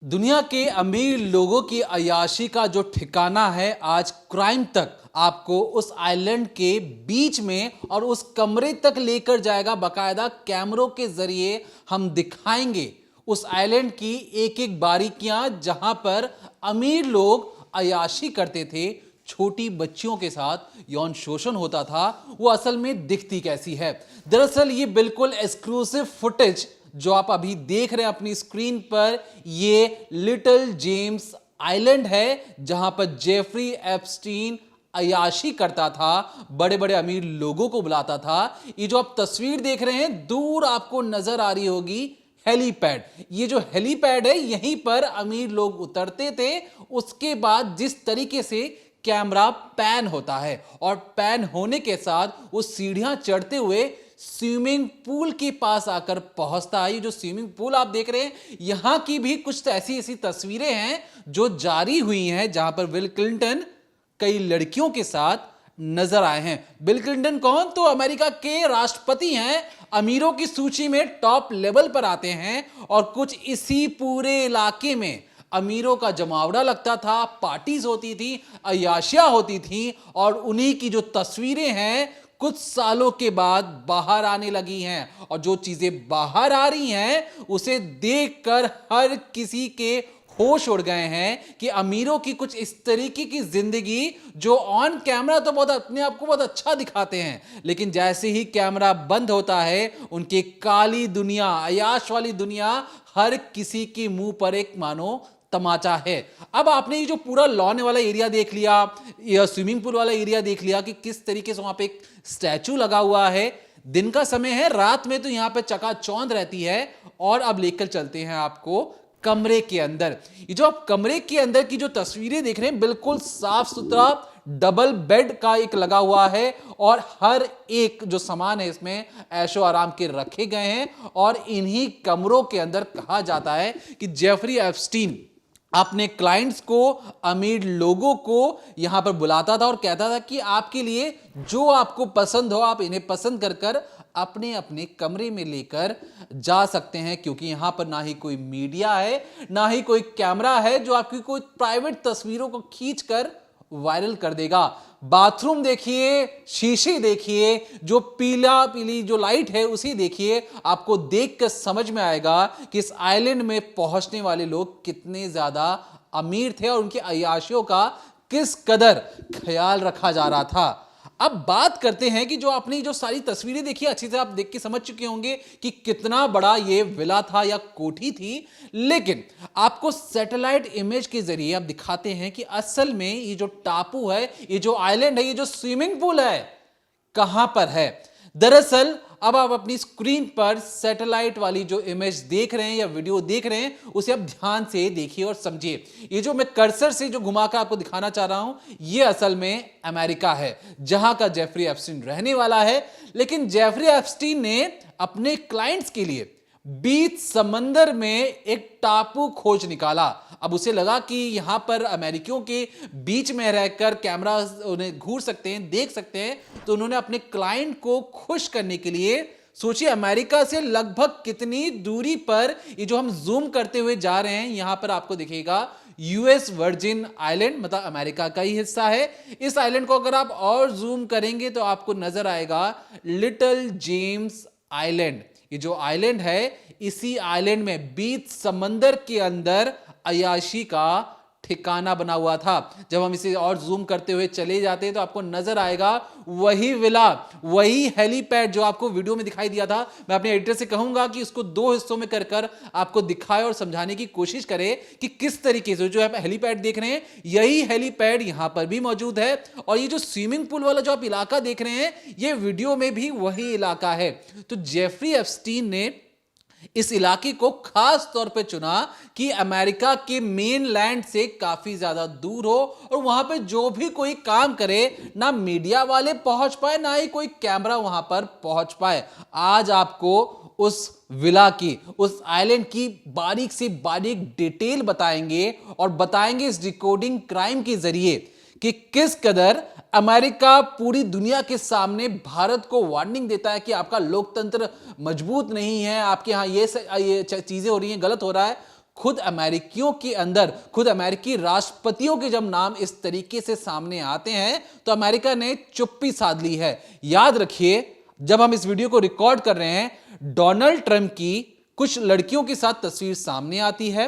दुनिया के अमीर लोगों की अय्याशी का जो ठिकाना है, आज क्राइम तक आपको उस आइलैंड के बीच में और उस कमरे तक लेकर जाएगा। बकायदा कैमरों के जरिए हम दिखाएंगे उस आइलैंड की एक एक बारीकियां, जहां पर अमीर लोग अय्याशी करते थे, छोटी बच्चियों के साथ यौन शोषण होता था। वो असल में दिखती कैसी है? दरअसल ये बिल्कुल एक्सक्लूसिव फुटेज जो आप अभी देख रहे हैं अपनी स्क्रीन पर, ये लिटिल जेम्स आइलैंड है, जहां पर जेफरी एप्स्टीन अय्याशी करता था, बड़े बड़े अमीर लोगों को बुलाता था। ये जो आप तस्वीर देख रहे हैं, दूर आपको नजर आ रही होगी हेलीपैड। ये जो हेलीपैड है, यहीं पर अमीर लोग उतरते थे। उसके बाद जिस तरीके से कैमरा पैन होता है और पैन होने के साथ वो सीढ़ियां चढ़ते हुए स्विमिंग पूल के पास आकर पहुंचता है। ये जो स्विमिंग पूल आप देख रहे हैं, यहां की भी कुछ ऐसी ऐसी तस्वीरें हैं जो जारी हुई हैं, जहां पर बिल क्लिंटन कई लड़कियों के साथ नजर आए हैं। बिल क्लिंटन कौन? तो अमेरिका के राष्ट्रपति हैं, अमीरों की सूची में टॉप लेवल पर आते हैं। और कुछ इसी पूरे इलाके में अमीरों का जमावड़ा लगता था, पार्टीज होती थी, अय्याशियां होती थी। और उन्हीं की जो तस्वीरें हैं, कुछ सालों के बाद बाहर आने लगी हैं। और जो चीजें बाहर आ रही हैं, उसे देखकर हर किसी के होश उड़ गए हैं कि अमीरों की कुछ इस तरीके की जिंदगी, जो ऑन कैमरा तो बहुत अपने आप को बहुत अच्छा दिखाते हैं, लेकिन जैसे ही कैमरा बंद होता है, उनकी काली दुनिया, अयाश वाली दुनिया हर किसी के मुंह पर एक मानो तमाचा है। अब आपने ये जो पूरा लॉन वाला एरिया देख लिया, या स्विमिंग पूल वाला एरिया देख लिया कि किस तरीके से वहां पे एक स्टैचू लगा हुआ है। दिन का समय है, रात में तो यहां पे चकाचौंध रहती है। और अब लेकर चलते हैं आपको कमरे के अंदर। ये जो आप कमरे के अंदर की जो तस्वीरें देख रहे हैं, बिल्कुल साफ सुथरा डबल बेड का एक लगा हुआ है। और हर एक जो सामान है इसमें ऐशो आराम के रखे गए हैं। और इन्हीं कमरों के अंदर कहा जाता है कि जेफरी एप्स्टीन अपने क्लाइंट्स को, अमीर लोगों को यहां पर बुलाता था और कहता था कि आपके लिए जो आपको पसंद हो, आप इन्हें पसंद कर कर अपने अपने कमरे में लेकर जा सकते हैं। क्योंकि यहां पर ना ही कोई मीडिया है, ना ही कोई कैमरा है जो आपकी कोई प्राइवेट तस्वीरों को खींचकर वायरल कर देगा। बाथरूम देखिए, शीशे देखिए, जो पीली जो लाइट है उसी देखिए। आपको देखकर समझ में आएगा कि इस आइलैंड में पहुंचने वाले लोग कितने ज्यादा अमीर थे और उनकी अय्याशियों का किस कदर ख्याल रखा जा रहा था। अब बात करते हैं कि जो आपने जो सारी तस्वीरें देखी, अच्छी से आप देख के समझ चुके होंगे कि कितना बड़ा ये विला था या कोठी थी। लेकिन आपको सैटेलाइट इमेज के जरिए अब दिखाते हैं कि असल में ये जो टापू है, ये जो आइलैंड है, ये जो स्विमिंग पूल है, कहां पर है। दरअसल अब आप अपनी स्क्रीन पर सैटेलाइट वाली जो इमेज देख रहे हैं या वीडियो देख रहे हैं, उसे आप ध्यान से देखिए और समझिए। ये जो मैं कर्सर से जो घुमाकर आपको दिखाना चाह रहा हूं, ये असल में अमेरिका है, जहां का जेफरी एप्स्टीन रहने वाला है। लेकिन जेफरी एप्स्टीन ने अपने क्लाइंट्स के लिए बीच समंदर में एक टापू खोज निकाला। अब उसे लगा कि यहां पर अमेरिकियों के बीच में रहकर कैमरा उन्हें घूर सकते हैं, देख सकते हैं। तो उन्होंने अपने क्लाइंट को खुश करने के लिए, सोचिए अमेरिका से लगभग कितनी दूरी पर, ये जो हम जूम करते हुए जा रहे हैं, यहां पर आपको दिखेगा यूएस वर्जिन आइलैंड, मतलब अमेरिका का ही हिस्सा है। इस आइलैंड को अगर आप और जूम करेंगे तो आपको नजर आएगा लिटिल जेम्स आइलैंड। ये जो आइलैंड है, इसी आइलैंड में बीच समंदर के अंदर अय्याशी का ठिकाना बना हुआ था। जब हम इसे और जूम करते हुए चले जाते हैं तो आपको नजर आएगा वही विला, वही हेलीपैड जो आपको वीडियो में दिखाई दिया था। मैं अपने एडिटर से कहूंगा कि इसको दो हिस्सों में कर कर आपको दिखाए और समझाने की कोशिश करे कि किस तरीके से जो आप हेलीपैड देख रहे हैं, यही हेलीपैड यहां पर भी मौजूद है। और ये जो स्विमिंग पूल वाला जो आप इलाका देख रहे हैं, ये वीडियो में भी वही इलाका है। तो जेफरी एप्स्टीन ने इस इलाके को खास तौर पे चुना कि अमेरिका के मेन लैंड से काफी ज्यादा दूर हो और वहां पे जो भी कोई काम करे, ना मीडिया वाले पहुंच पाए, ना ही कोई कैमरा वहां पर पहुंच पाए। आज आपको उस विला की, उस आइलैंड की बारीक से बारीक डिटेल बताएंगे और बताएंगे इस डिकोडिंग क्राइम के जरिए कि किस कदर अमेरिका पूरी दुनिया के सामने भारत को वार्निंग देता है कि आपका लोकतंत्र मजबूत नहीं है, आपके यहां ये चीजें हो रही हैं, गलत हो रहा है। खुद अमेरिकियों के अंदर, खुद अमेरिकी राष्ट्रपतियों के जब नाम इस तरीके से सामने आते हैं तो अमेरिका ने चुप्पी साध ली है। याद रखिए, जब हम इस वीडियो को रिकॉर्ड कर रहे हैं, डोनाल्ड ट्रंप की कुछ लड़कियों के साथ तस्वीर सामने आती है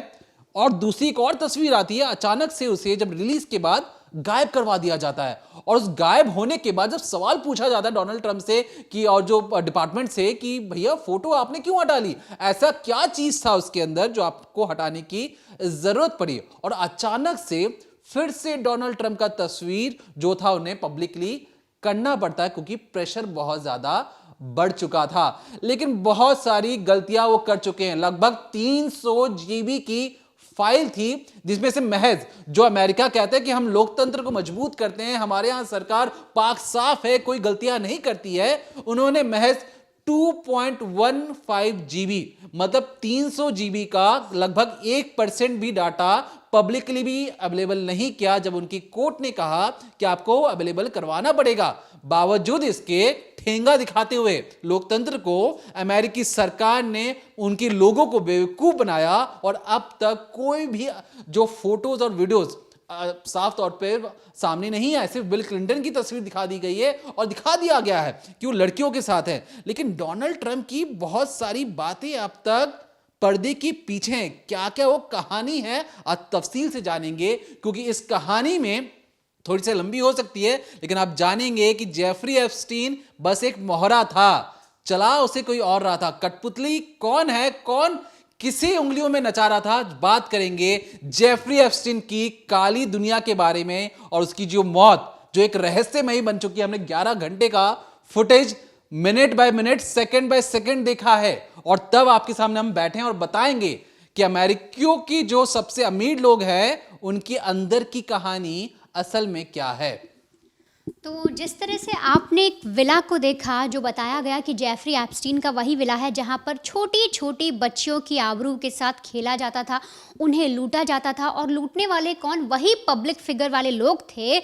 और दूसरी एक और तस्वीर आती है। अचानक से उसे जब रिलीज के बाद गायब करवा दिया जाता है और उस गायब होने के बाद जब सवाल पूछा जाता है डोनाल्ड ट्रंप से कि, और जो डिपार्टमेंट से, कि भैया फोटो आपने क्यों हटा ली, ऐसा क्या चीज था उसके अंदर जो आपको हटाने की जरूरत पड़ी, और अचानक से फिर से डोनाल्ड ट्रंप का तस्वीर जो था उन्हें पब्लिकली करना पड़ता है क्योंकि प्रेशर बहुत ज्यादा बढ़ चुका था। लेकिन बहुत सारी गलतियां वो कर चुके हैं। लगभग 300 जीबी की फाइल थी जिसमें से महज, जो अमेरिका कहता है कि हम लोकतंत्र को मजबूत करते हैं, हमारे यहां सरकार पाक साफ है, कोई गलतियां नहीं करती है, उन्होंने महज 2.15 जीबी, मतलब 300 जीबी का लगभग 1% भी डाटा पब्लिकली भी अवेलेबल नहीं किया जब उनकी कोर्ट ने कहा कि आपको अवेलेबल करवाना पड़ेगा। बावजूद इसके ठेंगा दिखाते हुए लोकतंत्र को अमेरिकी सरकार ने उनके लोगों को बेवकूफ बनाया और अब तक कोई भी जो फोटोज और वीडियोज साफ तौर पे सामने नहीं आए। सिर्फ बिल क्लिंटन की तस्वीर दिखा दी गई है और दिखा दिया गया है कि वो लड़कियों के साथ है, लेकिन डोनाल्ड ट्रंप की बहुत सारी बातें अब तक पर्दे के पीछे हैं। क्या क्या वो कहानी है आज तफसील से जानेंगे, क्योंकि इस कहानी में थोड़ी सी लंबी हो सकती है, लेकिन आप जानेंगे कि जेफरी एप्स्टीन बस एक मोहरा था, चला उसे कोई और रहा था। कठपुतली कौन है, कौन किसी उंगलियों में नचा रहा था, बात करेंगे जेफरी एप्स्टीन की काली दुनिया के बारे में और उसकी जो मौत जो एक रहस्यमयी बन चुकी है। हमने 11 घंटे का footage minute by minute, second by second देखा है और तब आपके सामने हम बैठे हैं और बताएंगे कि अमेरिकियों की जो सबसे अमीर लोग हैं उनकी अंदर की कहानी असल में क्या है। तो जिस तरह से आपने एक विला को देखा जो बताया गया कि जेफरी एप्स्टीन का वही विला है जहां पर छोटी छोटी बच्चियों की आबरू के साथ खेला जाता था, उन्हें लूटा जाता था, और लूटने वाले कौन, वही पब्लिक फिगर वाले लोग थे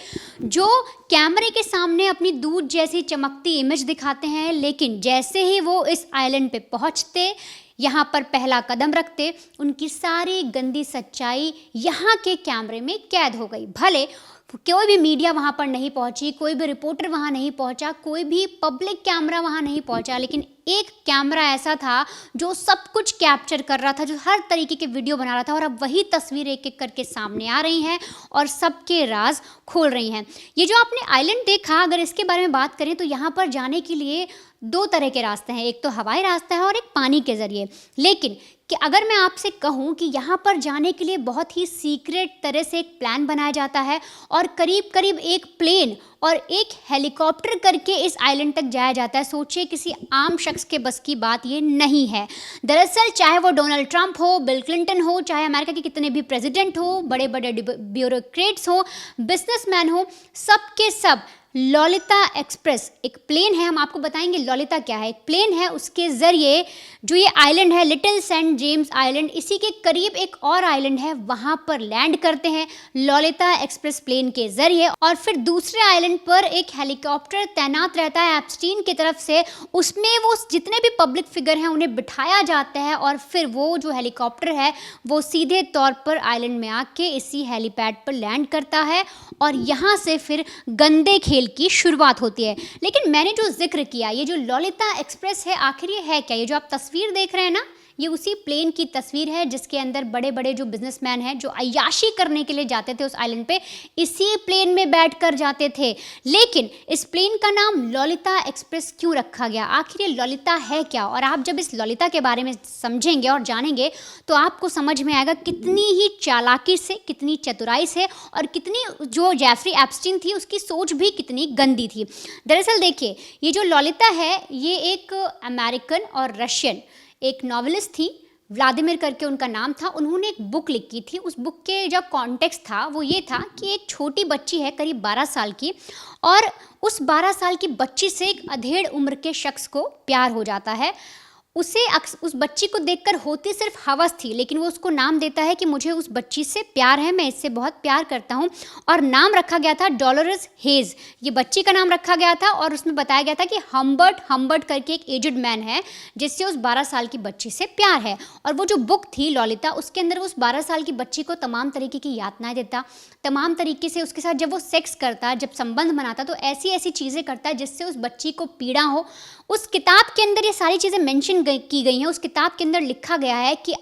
जो कैमरे के सामने अपनी दूध जैसी चमकती इमेज दिखाते हैं, लेकिन जैसे ही वो इस आइलैंड पे पहुंचते, यहाँ पर पहला कदम रखते, उनकी सारी गंदी सच्चाई यहाँ के कैमरे में कैद हो गई। भले कोई भी मीडिया वहाँ पर नहीं पहुँची, कोई भी रिपोर्टर वहाँ नहीं पहुँचा, कोई भी पब्लिक कैमरा वहाँ नहीं पहुँचा, लेकिन एक कैमरा ऐसा था जो सब कुछ कैप्चर कर रहा था, जो हर तरीके के वीडियो बना रहा था, और अब वही तस्वीर एक एक करके सामने आ रही हैं और सबके राज खोल रही हैं। ये जो आपने आइलैंड देखा, अगर इसके बारे में बात करें तो यहाँ पर जाने के लिए 2 तरह के रास्ते हैं, एक तो हवाई रास्ता है और एक पानी के ज़रिए। लेकिन कि अगर मैं आपसे कहूँ कि यहाँ पर जाने के लिए बहुत ही सीक्रेट तरह से एक प्लान बनाया जाता है और करीब करीब एक प्लेन और एक हेलीकॉप्टर करके इस आइलैंड तक जाया जाता है। सोचिए, किसी आम शख्स के बस की बात ये नहीं है। दरअसल चाहे वो डोनाल्ड ट्रंप हो, बिल क्लिंटन हो, चाहे अमेरिका के कितने भी प्रेसिडेंट हो, बड़े बड़े ब्यूरोक्रेट्स हो, बिजनेसमैन हो, सब के सब ललिता एक्सप्रेस एक प्लेन है, हम आपको बताएंगे ललिता क्या है। एक प्लेन है, उसके ज़रिए जो ये आइलैंड है लिटिल सेंट जेम्स आइलैंड, इसी के करीब एक और आइलैंड है, वहाँ पर लैंड करते हैं ललिता एक्सप्रेस प्लेन के ज़रिए, और फिर दूसरे आइलैंड पर एक हेलीकॉप्टर तैनात रहता है एप्स्टीन की तरफ से, उसमें वो जितने भी पब्लिक फिगर हैं उन्हें बिठाया जाता है और फिर वो जो हेलीकॉप्टर है वो सीधे तौर पर आइलैंड में आके इसी हेलीपैड पर लैंड करता है और यहाँ से फिर गंदे खेल की शुरुआत होती है। लेकिन मैंने जो जिक्र किया, ये जो ललिता एक्सप्रेस है, आखिर ये है क्या? ये जो आप तस्वीर देख रहे हैं ना, ये उसी प्लेन की तस्वीर है जिसके अंदर बड़े बड़े जो बिजनेसमैन हैं जो अय्याशी करने के लिए जाते थे उस आइलैंड पे, इसी प्लेन में बैठकर जाते थे। लेकिन इस प्लेन का नाम ललिता एक्सप्रेस क्यों रखा गया? आखिर ये ललिता है क्या? और आप जब इस ललिता के बारे में समझेंगे और जानेंगे तो आपको समझ में आएगा कितनी ही चालाकी से, कितनी चतुराई से और कितनी जो जेफरी एप्स्टीन थी उसकी सोच भी कितनी गंदी थी। दरअसल देखिए, ये जो ललिता है ये एक अमेरिकन और रशियन एक नॉवेलिस्ट थी, व्लादिमीर करके उनका नाम था। उन्होंने एक बुक लिखी थी। उस बुक के जो कॉन्टेक्स्ट था वो ये था कि एक छोटी बच्ची है करीब 12 साल की, और उस 12 साल की बच्ची से एक अधेड़ उम्र के शख्स को प्यार हो जाता है। उस बच्ची को देखकर होती सिर्फ हवस थी, लेकिन वो उसको नाम देता है कि मुझे उस बच्ची से प्यार है, मैं इससे बहुत प्यार करता हूँ, और नाम रखा गया था डोलोरेस हेज। ये बच्ची का नाम रखा गया था और उसमें बताया गया था कि हम्बर्ट करके एक एजड मैन है जिससे उस 12 साल की बच्ची से प्यार है। और वो जो बुक थी लॉलिता, उसके अंदर उस 12 साल की बच्ची को तमाम तरीके की यातनाएं देता, तमाम तरीके से उसके साथ जब वो सेक्स करता, जब संबंध बनाता, तो ऐसी ऐसी चीज़ें करता है जिससे उस बच्ची को पीड़ा हो। उस किताब के अंदर ये सारी चीज़ें मेंशन की गई हैं। उस किताब के अंदर लिखा गया है कि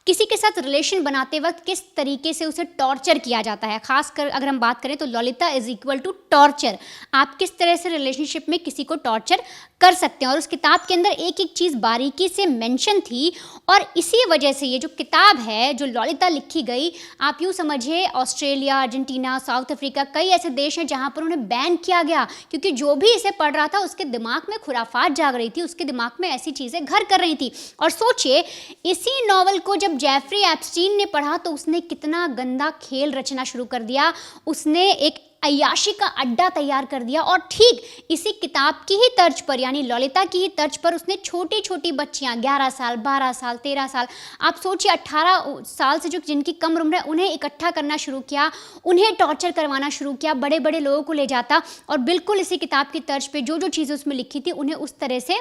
किसी के साथ रिलेशन बनाते वक्त किस तरीके से उसे टॉर्चर किया जाता है। खासकर अगर हम बात करें तो Lolita is equal to torture. आप किस तरह से रिलेशनशिप में किसी को टॉर्चर कर सकते हैं, और उस किताब के अंदर एक एक चीज़ बारीकी से मेंशन थी। और इसी वजह से ये जो किताब है, जो लॉलिता लिखी गई, आप यूँ समझिए ऑस्ट्रेलिया, अर्जेंटीना, साउथ अफ्रीका, कई ऐसे देश हैं जहाँ पर उन्हें बैन किया गया, क्योंकि जो भी इसे पढ़ रहा था उसके दिमाग में खुराफात जाग रही थी, उसके दिमाग में ऐसी चीज़ें घर कर रही थी। और सोचिए, इसी नॉवल को जब जेफरी एप्स्टीन ने पढ़ा तो उसने कितना गंदा खेल रचना शुरू कर दिया। उसने एक अय्याशी का अड्डा तैयार कर दिया, और ठीक इसी किताब की ही तर्ज पर, यानी लॉलिता की ही तर्ज पर, उसने छोटी छोटी बच्चियां 11 साल, 12 साल, 13 साल, आप सोचिए 18 साल से जो जिनकी कम उम्र है, उन्हें इकट्ठा करना शुरू किया, उन्हें टॉर्चर करवाना शुरू किया, बड़े बड़े लोगों को ले जाता और बिल्कुल इसी किताब की तर्ज पे जो जो चीज़ें उसमें लिखी थी उन्हें उस तरह से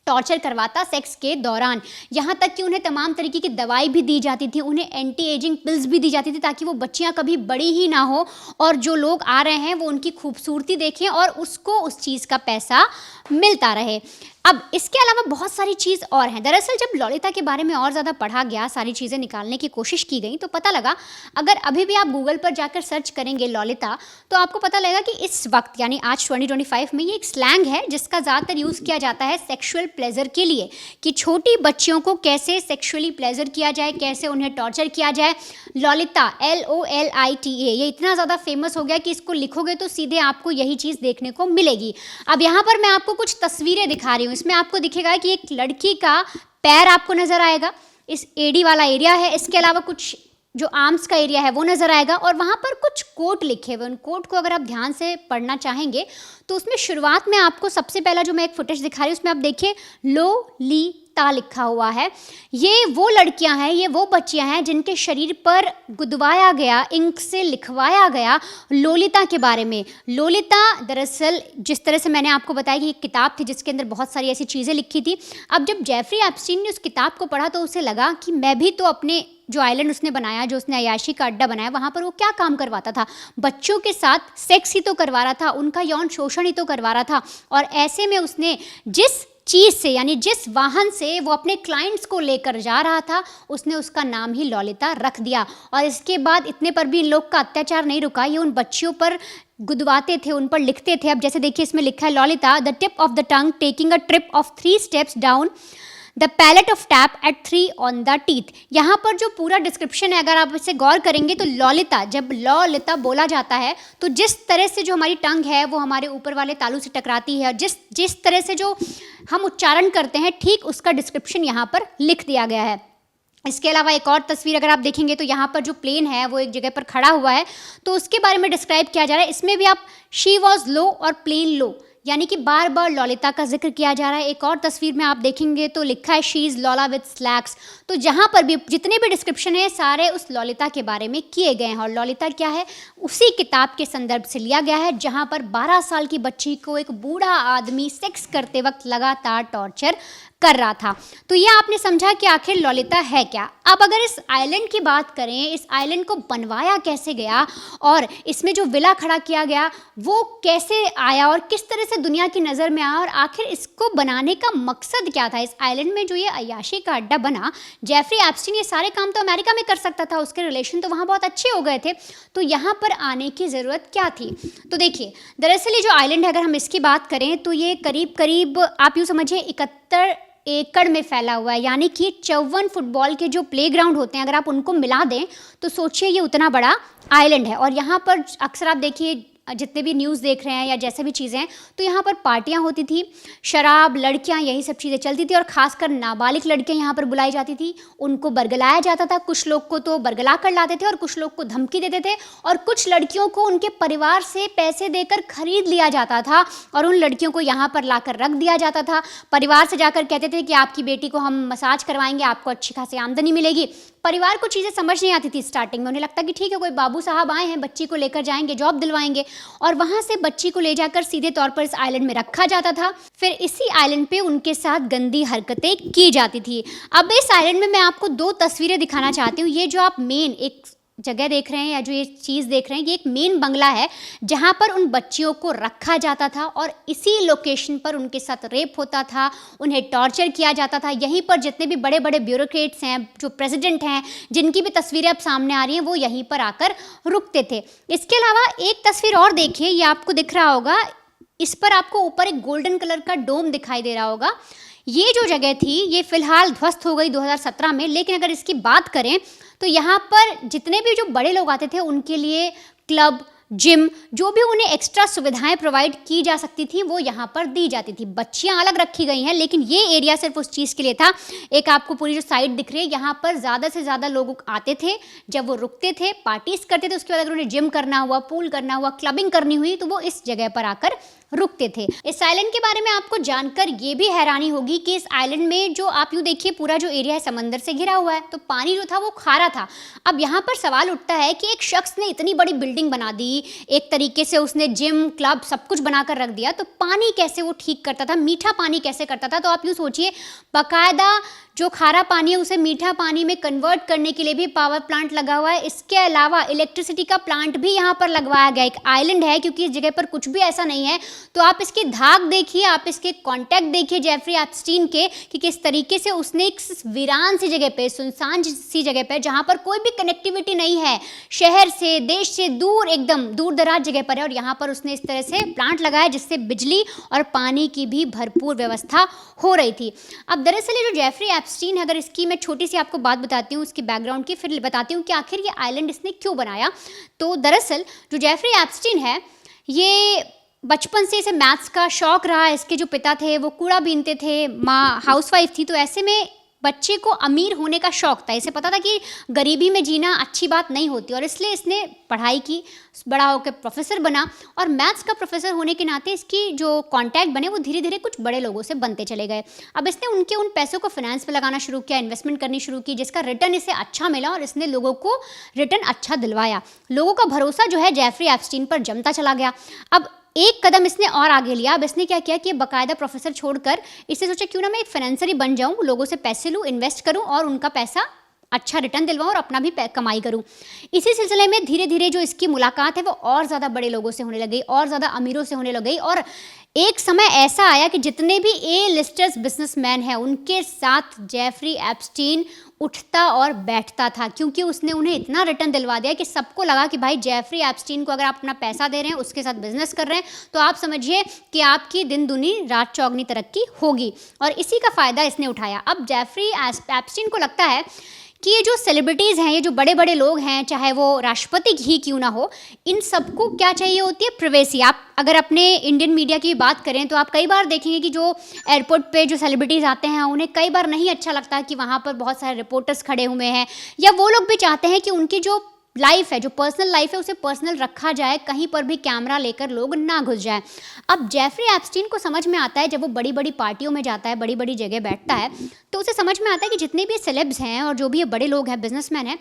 टॉर्चर करवाता सेक्स के दौरान। यहाँ तक कि उन्हें तमाम तरीके की दवाई भी दी जाती थी, उन्हें एंटी एजिंग पिल्स भी दी जाती थी ताकि वो बच्चियाँ कभी बड़ी ही ना हो और जो लोग आ रहे हैं वो उनकी खूबसूरती देखें और उसको उस चीज़ का पैसा मिलता रहे। अब इसके अलावा बहुत सारी चीज़ और हैं। दरअसल जब लॉलिता के बारे में और ज़्यादा पढ़ा गया, सारी चीज़ें निकालने की कोशिश की गई, तो पता लगा, अगर अभी भी आप गूगल पर जाकर सर्च करेंगे लॉलिता, तो आपको पता लगेगा कि इस वक्त यानी आज 2025 में ये एक स्लैंग है जिसका ज़्यादातर यूज़ किया जाता है सेक्सुअल प्लेजर के लिए, कि छोटी बच्चियों को कैसे सेक्सुअली प्लेजर किया जाए, कैसे उन्हें टॉर्चर किया जाए। लॉलिता LOLITA ये इतना ज़्यादा फेमस हो गया कि इसको लिखोगे तो सीधे आपको यही चीज़ देखने को मिलेगी। अब यहाँ पर मैं आपको कुछ तस्वीरें दिखा रही हूँ। इसमें आपको दिखेगा कि एक लड़की का पैर आपको नज़र आएगा, इस एडी वाला एरिया है, इसके अलावा कुछ जो आर्म्स का एरिया है वो नज़र आएगा, और वहाँ पर कुछ कोट लिखे हुए। उन कोट को अगर आप ध्यान से पढ़ना चाहेंगे तो उसमें शुरुआत में आपको सबसे पहला जो मैं एक फुटेज दिखा रही हूँ उसमें आप देखिए लोलिता लिखा हुआ है। ये वो लड़कियां हैं, ये वो बच्चियां हैं जिनके शरीर पर गुदवाया गया, इंक से लिखवाया गया लोलिता के बारे में। लोलिता दरअसल जिस तरह से मैंने आपको बताया कि एक किताब थी जिसके अंदर बहुत सारी ऐसी चीज़ें लिखी थी। अब जब जेफरी एप्स्टीन ने उस किताब को पढ़ा तो उसे लगा कि मैं भी तो अपने जो आइलैंड उसने बनाया, जो उसने अय्याशी का अड्डा बनाया, वहाँ पर वो क्या काम करवाता था, बच्चों के साथ सेक्स ही तो करवा रहा था, उनका यौन शोषण ही तो करवा रहा था। और ऐसे में उसने जिस चीज़ से यानी जिस वाहन से वो अपने क्लाइंट्स को लेकर जा रहा था, उसने उसका नाम ही लॉलिता रख दिया। और इसके बाद इतने पर भी इन लोग का अत्याचार नहीं रुका, ये उन बच्चियों पर गुदवाते थे, उन पर लिखते थे। अब जैसे देखिए इसमें लिखा है Lolita the tip of the tongue taking a trip of 3 steps down the palate of tap at 3 on the teeth. यहाँ पर जो पूरा डिस्क्रिप्शन है अगर आप इसे गौर करेंगे तो लॉलिता, जब लॉलिता बोला जाता है तो जिस तरह से जो हमारी टंग है वो हमारे ऊपर वाले तालू से टकराती है, और जिस तरह से जो हम उच्चारण करते हैं ठीक उसका डिस्क्रिप्शन यहाँ पर लिख दिया गया है। इसके अलावा एक और तस्वीर अगर आप देखेंगे तो यहाँ पर जो प्लेन है वो एक जगह पर खड़ा हुआ है, तो उसके बारे में डिस्क्राइब किया जा रहा है। इसमें भी आप शी वॉज लो और प्लेन लो, यानी कि बार बार लॉलिता का जिक्र किया जा रहा है। एक और तस्वीर में आप देखेंगे तो लिखा है शी इज़ लॉला विद स्लैक्स। तो जहाँ पर भी जितने भी डिस्क्रिप्शन है सारे उस लॉलिता के बारे में किए गए हैं, और लॉलिता क्या है उसी किताब के संदर्भ से लिया गया है जहाँ पर 12 साल की बच्ची को एक बूढ़ा आदमी सेक्स करते वक्त लगातार टॉर्चर कर रहा था। तो ये आपने समझा कि आखिर लॉलिता है क्या। अब अगर इस आइलैंड की बात करें, इस आइलैंड को बनवाया कैसे गया और इसमें जो विला खड़ा किया गया वो कैसे आया और किस तरह से दुनिया की नज़र में आया, और आखिर इसको बनाने का मकसद क्या था। इस आइलैंड में जो ये अय्याशी का अड्डा बना, जेफरी एप्स्टीन ये सारे काम तो अमेरिका में कर सकता था, उसके रिलेशन तो वहाँ बहुत अच्छे हो गए थे, तो यहाँ पर आने की ज़रूरत क्या थी। तो देखिए दरअसल ये जो आइलैंड है अगर हम इसकी बात करें तो ये करीब करीब आप यूँ समझिए 71 एकड़ में फैला हुआ है, यानी कि 54 फुटबॉल के जो प्लेग्राउंड होते हैं अगर आप उनको मिला दें तो सोचिए ये उतना बड़ा आइलैंड है। और यहाँ पर अक्सर आप देखिए जितने भी न्यूज़ देख रहे हैं या जैसे भी चीज़ें हैं, तो यहाँ पर पार्टियाँ होती थी, शराब, लड़कियाँ, यही सब चीज़ें चलती थी और ख़ासकर नाबालिग लड़कियाँ यहाँ पर बुलाई जाती थी। उनको बरगलाया जाता था, कुछ लोग को तो बरगला कर लाते थे और कुछ लोग को धमकी देते थे और कुछ लड़कियों को उनके परिवार से पैसे देकर खरीद लिया जाता था और उन लड़कियों को यहाँ पर लाकर रख दिया जाता था। परिवार से जाकर कहते थे कि आपकी बेटी को हम मसाज करवाएंगे, आपको अच्छी खासी आमदनी मिलेगी। परिवार को चीज़ें समझ नहीं आती थी स्टार्टिंग में, उन्हें लगता कि ठीक है, कोई बाबू साहब आए हैं, बच्ची को लेकर जाएंगे, जॉब दिलवाएंगे और वहाँ से बच्ची को ले जाकर सीधे तौर पर इस आइलैंड में रखा जाता था। फिर इसी आइलैंड पे उनके साथ गंदी हरकतें की जाती थी। अब इस आइलैंड में मैं आपको 2 तस्वीरें दिखाना चाहती हूँ। ये जो आप मेन एक जगह देख रहे हैं या जो ये चीज़ देख रहे हैं, ये एक मेन बंगला है जहाँ पर उन बच्चियों को रखा जाता था और इसी लोकेशन पर उनके साथ रेप होता था, उन्हें टॉर्चर किया जाता था। यहीं पर जितने भी बड़े बड़े ब्यूरोक्रेट्स हैं, जो प्रेसिडेंट हैं, जिनकी भी तस्वीरें अब सामने आ रही हैं, वो यहीं पर आकर रुकते थे। इसके अलावा एक तस्वीर और देखिए, ये आपको दिख रहा होगा, इस पर आपको ऊपर एक गोल्डन कलर का डोम दिखाई दे रहा होगा। ये जो जगह थी ये फ़िलहाल ध्वस्त हो गई 2017 में, लेकिन अगर इसकी बात करें तो यहाँ पर जितने भी जो बड़े लोग आते थे उनके लिए क्लब, जिम, जो भी उन्हें एक्स्ट्रा सुविधाएं प्रोवाइड की जा सकती थी वो यहाँ पर दी जाती थी। बच्चियाँ अलग रखी गई हैं, लेकिन ये एरिया सिर्फ उस चीज़ के लिए था। एक आपको पूरी जो साइड दिख रही है, यहाँ पर ज़्यादा से ज़्यादा लोग आते थे, जब वो रुकते थे, पार्टीज करते थे, उसके बाद अगर उन्हें जिम करना हुआ, पूल करना हुआ, क्लबिंग करनी हुई, तो वो इस जगह पर आकर रुकते थे। इस आइलैंड के बारे में आपको जानकर ये भी हैरानी होगी कि इस आइलैंड में जो आप यूँ देखिए, पूरा जो एरिया है समंदर से घिरा हुआ है, तो पानी जो था वो खारा था। अब यहाँ पर सवाल उठता है कि एक शख्स ने इतनी बड़ी बिल्डिंग बना दी, एक तरीके से उसने जिम, क्लब सब कुछ बनाकर रख दिया, तो पानी कैसे वो ठीक करता था, मीठा पानी कैसे करता था? तो आप यूँ सोचिए, बाकायदा जो खारा पानी है उसे मीठा पानी में कन्वर्ट करने के लिए भी पावर प्लांट लगा हुआ है। इसके अलावा इलेक्ट्रिसिटी का प्लांट भी यहाँ पर लगवाया गया। एक आइलैंड है, क्योंकि इस जगह पर कुछ भी ऐसा नहीं है, तो आप इसकी धाक देखिए, आप इसके कॉन्टैक्ट देखिए जेफरी एप्स्टीन के, कि किस तरीके से उसने एक वीरान सी जगह पे, सुनसान सी जगह पे, जहाँ पर कोई भी कनेक्टिविटी नहीं है, शहर से, देश से दूर, एकदम दूर दराज जगह पर है, और यहाँ पर उसने इस तरह से प्लांट लगाया जिससे बिजली और पानी की भी भरपूर व्यवस्था हो रही थी। अब दरअसल ये जो जेफरी एप्स्टीन है, अगर इसकी मैं छोटी सी आपको बात बताती हूँ उसकी बैकग्राउंड की, फिर बताती हूँ कि आखिर ये आइलैंड इसने क्यों बनाया। तो दरअसल जो जेफरी एप्स्टीन है, ये बचपन से इसे मैथ्स का शौक रहा। इसके जो पिता थे वो कूड़ा बीनते थे, माँ हाउसवाइफ थी, तो ऐसे में बच्चे को अमीर होने का शौक था। इसे पता था कि गरीबी में जीना अच्छी बात नहीं होती, और इसलिए इसने पढ़ाई की, बड़ा होकर प्रोफेसर बना, और मैथ्स का प्रोफेसर होने के नाते इसकी जो कॉन्टैक्ट बने वो धीरे धीरे कुछ बड़े लोगों से बनते चले गए। अब इसने उनके उन पैसों को फाइनेंस में लगाना शुरू किया, इन्वेस्टमेंट करनी शुरू की, जिसका रिटर्न इसे अच्छा मिला और इसने लोगों को रिटर्न अच्छा दिलवाया। लोगों का भरोसा जो है जेफरी एप्स्टीन पर जमता चला गया। अब एक कदम इसने और आगे लिया। अब इसने क्या किया कि बाकायदा प्रोफेसर छोड़कर इसने सोचा क्यों ना मैं एक फाइनेंसर ही बन जाऊं, लोगों से पैसे लूं, इन्वेस्ट करूं और उनका पैसा अच्छा रिटर्न दिलवाऊं और अपना भी कमाई करूं। इसी सिलसिले में धीरे धीरे जो इसकी मुलाकात है वो और ज़्यादा बड़े लोगों से होने लगी, और ज़्यादा अमीरों से होने लग गई, और एक समय ऐसा आया कि जितने भी ए लिस्टर्स बिजनेसमैन हैं उनके साथ जेफरी एप्स्टीन उठता और बैठता था, क्योंकि उसने उन्हें इतना रिटर्न दिलवा दिया कि सबको लगा कि भाई जेफरी एप्स्टीन को अगर आप अपना पैसा दे रहे हैं, उसके साथ बिजनेस कर रहे हैं, तो आप समझिए कि आपकी दिन दुनी रात चौगनी तरक्की होगी, और इसी का फ़ायदा इसने उठाया। अब जेफरी एप्स्टीन को लगता है कि ये जो सेलिब्रिटीज़ हैं, ये जो बड़े बड़े लोग हैं, चाहे वो राष्ट्रपति ही क्यों ना हो, इन सबको क्या चाहिए होती है? प्राइवेसी। आप अगर अपने इंडियन मीडिया की बात करें तो आप कई बार देखेंगे कि जो एयरपोर्ट पे जो सेलिब्रिटीज़ आते हैं उन्हें कई बार नहीं अच्छा लगता कि वहाँ पर बहुत सारे रिपोर्टर्स खड़े हुए हैं, या वो लोग भी चाहते हैं कि उनकी जो लाइफ है, जो पर्सनल लाइफ है, उसे पर्सनल रखा जाए, कहीं पर भी कैमरा लेकर लोग ना घुस जाए। अब जेफरी एप्स्टीन को समझ में आता है, जब वो बड़ी बड़ी पार्टियों में जाता है, बड़ी बड़ी जगह बैठता है, तो उसे समझ में आता है कि जितने भी सेलेब्स हैं और जो भी ये बड़े लोग हैं, बिजनेसमैन हैं,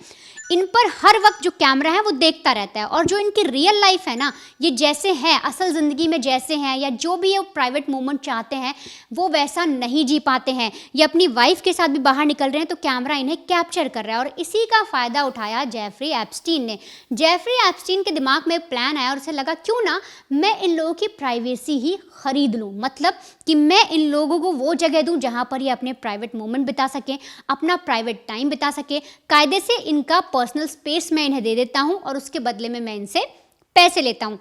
इन पर हर वक्त जो कैमरा है वो देखता रहता है, और जो इनकी रियल लाइफ है ना, ये जैसे हैं असल ज़िंदगी में जैसे हैं, या जो भी ये प्राइवेट मोमेंट चाहते हैं वो वैसा नहीं जी पाते हैं। ये अपनी वाइफ के साथ भी बाहर निकल रहे हैं तो कैमरा इन्हें कैप्चर कर रहा है, और इसी का फ़ायदा उठाया जेफरी एप्स्टीन ने। जेफरी एप्स्टीन के दिमाग में प्लान आया और उसे लगा क्यों ना मैं इन लोगों की प्राइवेसी ही खरीद लूँ, मतलब कि मैं इन लोगों को वो जगह दूँ जहाँ पर ये अपने प्राइवेट मोमेंट बिता सकें, अपना प्राइवेट टाइम बिता सकें, कायदे से इनका पर्सनल स्पेस मैं इन्हें दे देता हूँ और उसके बदले में मैं इनसे पैसे लेता हूँ।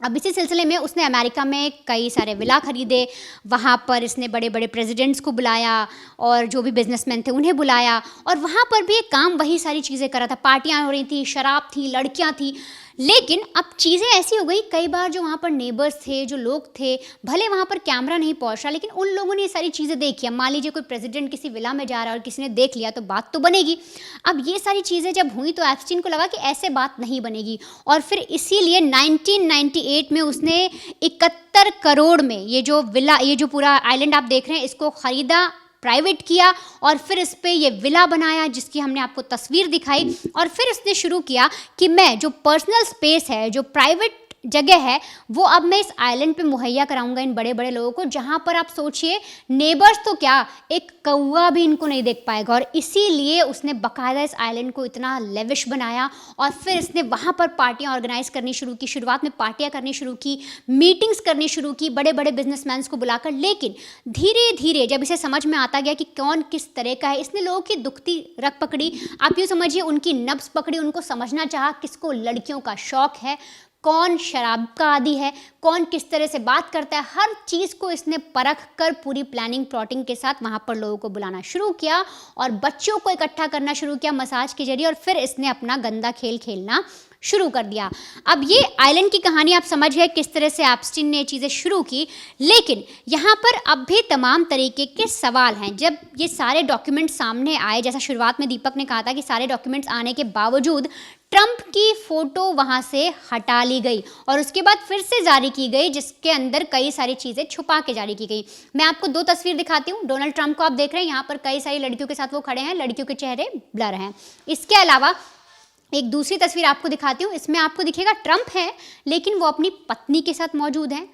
अब इसी सिलसिले में उसने अमेरिका में कई सारे विला खरीदे, वहाँ पर इसने बड़े बड़े प्रेसिडेंट्स को बुलाया और जो भी बिजनेसमैन थे उन्हें बुलाया, और वहाँ पर भी एक काम वही सारी चीज़ें कर रहा था। पार्टियाँ हो रही थी, शराब थी, लड़कियाँ थी, लेकिन अब चीज़ें ऐसी हो गई, कई बार जो वहाँ पर नेबर्स थे, जो लोग थे, भले वहाँ पर कैमरा नहीं पहुँच रहा, लेकिन उन लोगों ने ये सारी चीज़ें देखी। अब मान लीजिए कोई प्रेसिडेंट किसी विला में जा रहा है और किसी ने देख लिया तो बात तो बनेगी। अब ये सारी चीज़ें जब हुई तो एप्स्टीन को लगा कि ऐसे बात नहीं बनेगी, और फिर इसीलिए 1998 में उसने 71 करोड़ में ये जो विला, ये जो पूरा आइलैंड आप देख रहे हैं, इसको ख़रीदा, प्राइवेट किया, और फिर इस पे ये विला बनाया जिसकी हमने आपको तस्वीर दिखाई। और फिर इसने शुरू किया कि मैं जो पर्सनल स्पेस है, जो प्राइवेट जगह है, वो अब मैं इस आइलैंड पे मुहैया कराऊंगा इन बड़े बड़े लोगों को, जहाँ पर आप सोचिए नेबर्स तो क्या, एक कौवा भी इनको नहीं देख पाएगा। और इसीलिए उसने बाकायदा इस आइलैंड को इतना लेविश बनाया, और फिर इसने वहाँ पर पार्टियाँ ऑर्गेनाइज करनी शुरू की। शुरुआत में पार्टियाँ करनी शुरू की, मीटिंग्स करनी शुरू की बड़े बड़े बिजनेसमैन को बुलाकर। लेकिन धीरे धीरे जब इसे समझ में आता गया कि कौन किस तरह का है, इसने लोगों की दुखती रग पकड़ी, आप यूँ समझिए उनकी नब्ज़ पकड़ी, उनको समझना चाहा किसको लड़कियों का शौक़ है, कौन शराब का आदी है, कौन किस तरह से बात करता है। हर चीज़ को इसने परख कर पूरी प्लानिंग प्लॉटिंग के साथ वहाँ पर लोगों को बुलाना शुरू किया और बच्चों को इकट्ठा करना शुरू किया मसाज के जरिए, और फिर इसने अपना गंदा खेल खेलना शुरू कर दिया। अब ये आइलैंड की कहानी आप समझ गए किस तरह से एप्स्टीन ने चीज़ें शुरू की, लेकिन यहाँ पर अब भी तमाम तरीके के सवाल हैं। जब ये सारे डॉक्यूमेंट सामने आए, जैसा शुरुआत में दीपक ने कहा था कि सारे डॉक्यूमेंट्स आने के बावजूद ट्रंप की फ़ोटो वहाँ से हटा ली गई और उसके बाद फिर से जारी की गई, जिसके अंदर कई सारी चीज़ें छुपा के जारी की गई। मैं आपको दो तस्वीर दिखाती हूँ। डोनाल्ड ट्रंप को आप देख रहे हैं, यहाँ पर कई सारी लड़कियों के साथ वो खड़े हैं, लड़कियों के चेहरे ब्लर हैं। इसके अलावा एक दूसरी तस्वीर आपको दिखाती हूँ, इसमें आपको दिखेगा ट्रंप है लेकिन वो अपनी पत्नी के साथ मौजूद हैं।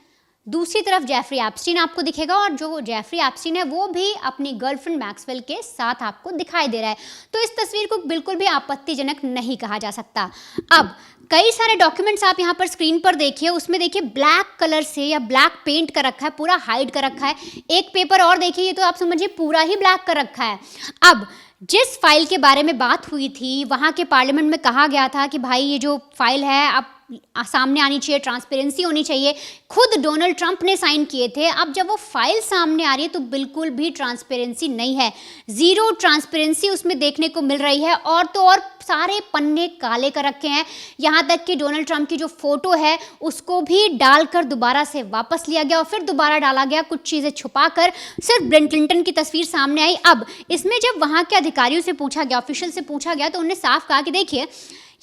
दूसरी तरफ जेफरी एप्स्टीन आपको दिखेगा, और जो जेफरी एप्स्टीन है वो भी अपनी गर्लफ्रेंड मैक्सवेल के साथ आपको दिखाई दे रहा है। तो इस तस्वीर को बिल्कुल भी आपत्तिजनक नहीं कहा जा सकता। अब कई सारे डॉक्यूमेंट्स आप यहाँ पर स्क्रीन पर देखिए, उसमें देखिए ब्लैक कलर से या ब्लैक पेंट कर रखा है, पूरा हाइड कर रखा है। एक पेपर और देखिए, ये तो आप समझिए पूरा ही ब्लैक कर रखा है। अब जिस फाइल के बारे में बात हुई थी, वहाँ के पार्लियामेंट में कहा गया था कि भाई ये जो फाइल है अब सामने आनी चाहिए, ट्रांसपेरेंसी होनी चाहिए। खुद डोनाल्ड ट्रंप ने साइन किए थे। अब जब वो फाइल सामने आ रही है तो बिल्कुल भी ट्रांसपेरेंसी नहीं है, ज़ीरो ट्रांसपेरेंसी उसमें देखने को मिल रही है। और तो और सारे पन्ने काले कर रखे हैं, यहाँ तक कि डोनाल्ड ट्रंप की जो फोटो है उसको भी डालकर दोबारा से वापस लिया गया और फिर दोबारा डाला गया, कुछ चीज़ें छुपाकर सिर्फ बिल क्लिंटन की तस्वीर सामने आई। अब इसमें जब वहाँ के अधिकारियों से पूछा गया, ऑफिशियल से पूछा गया, तो उन्होंने साफ कहा कि देखिए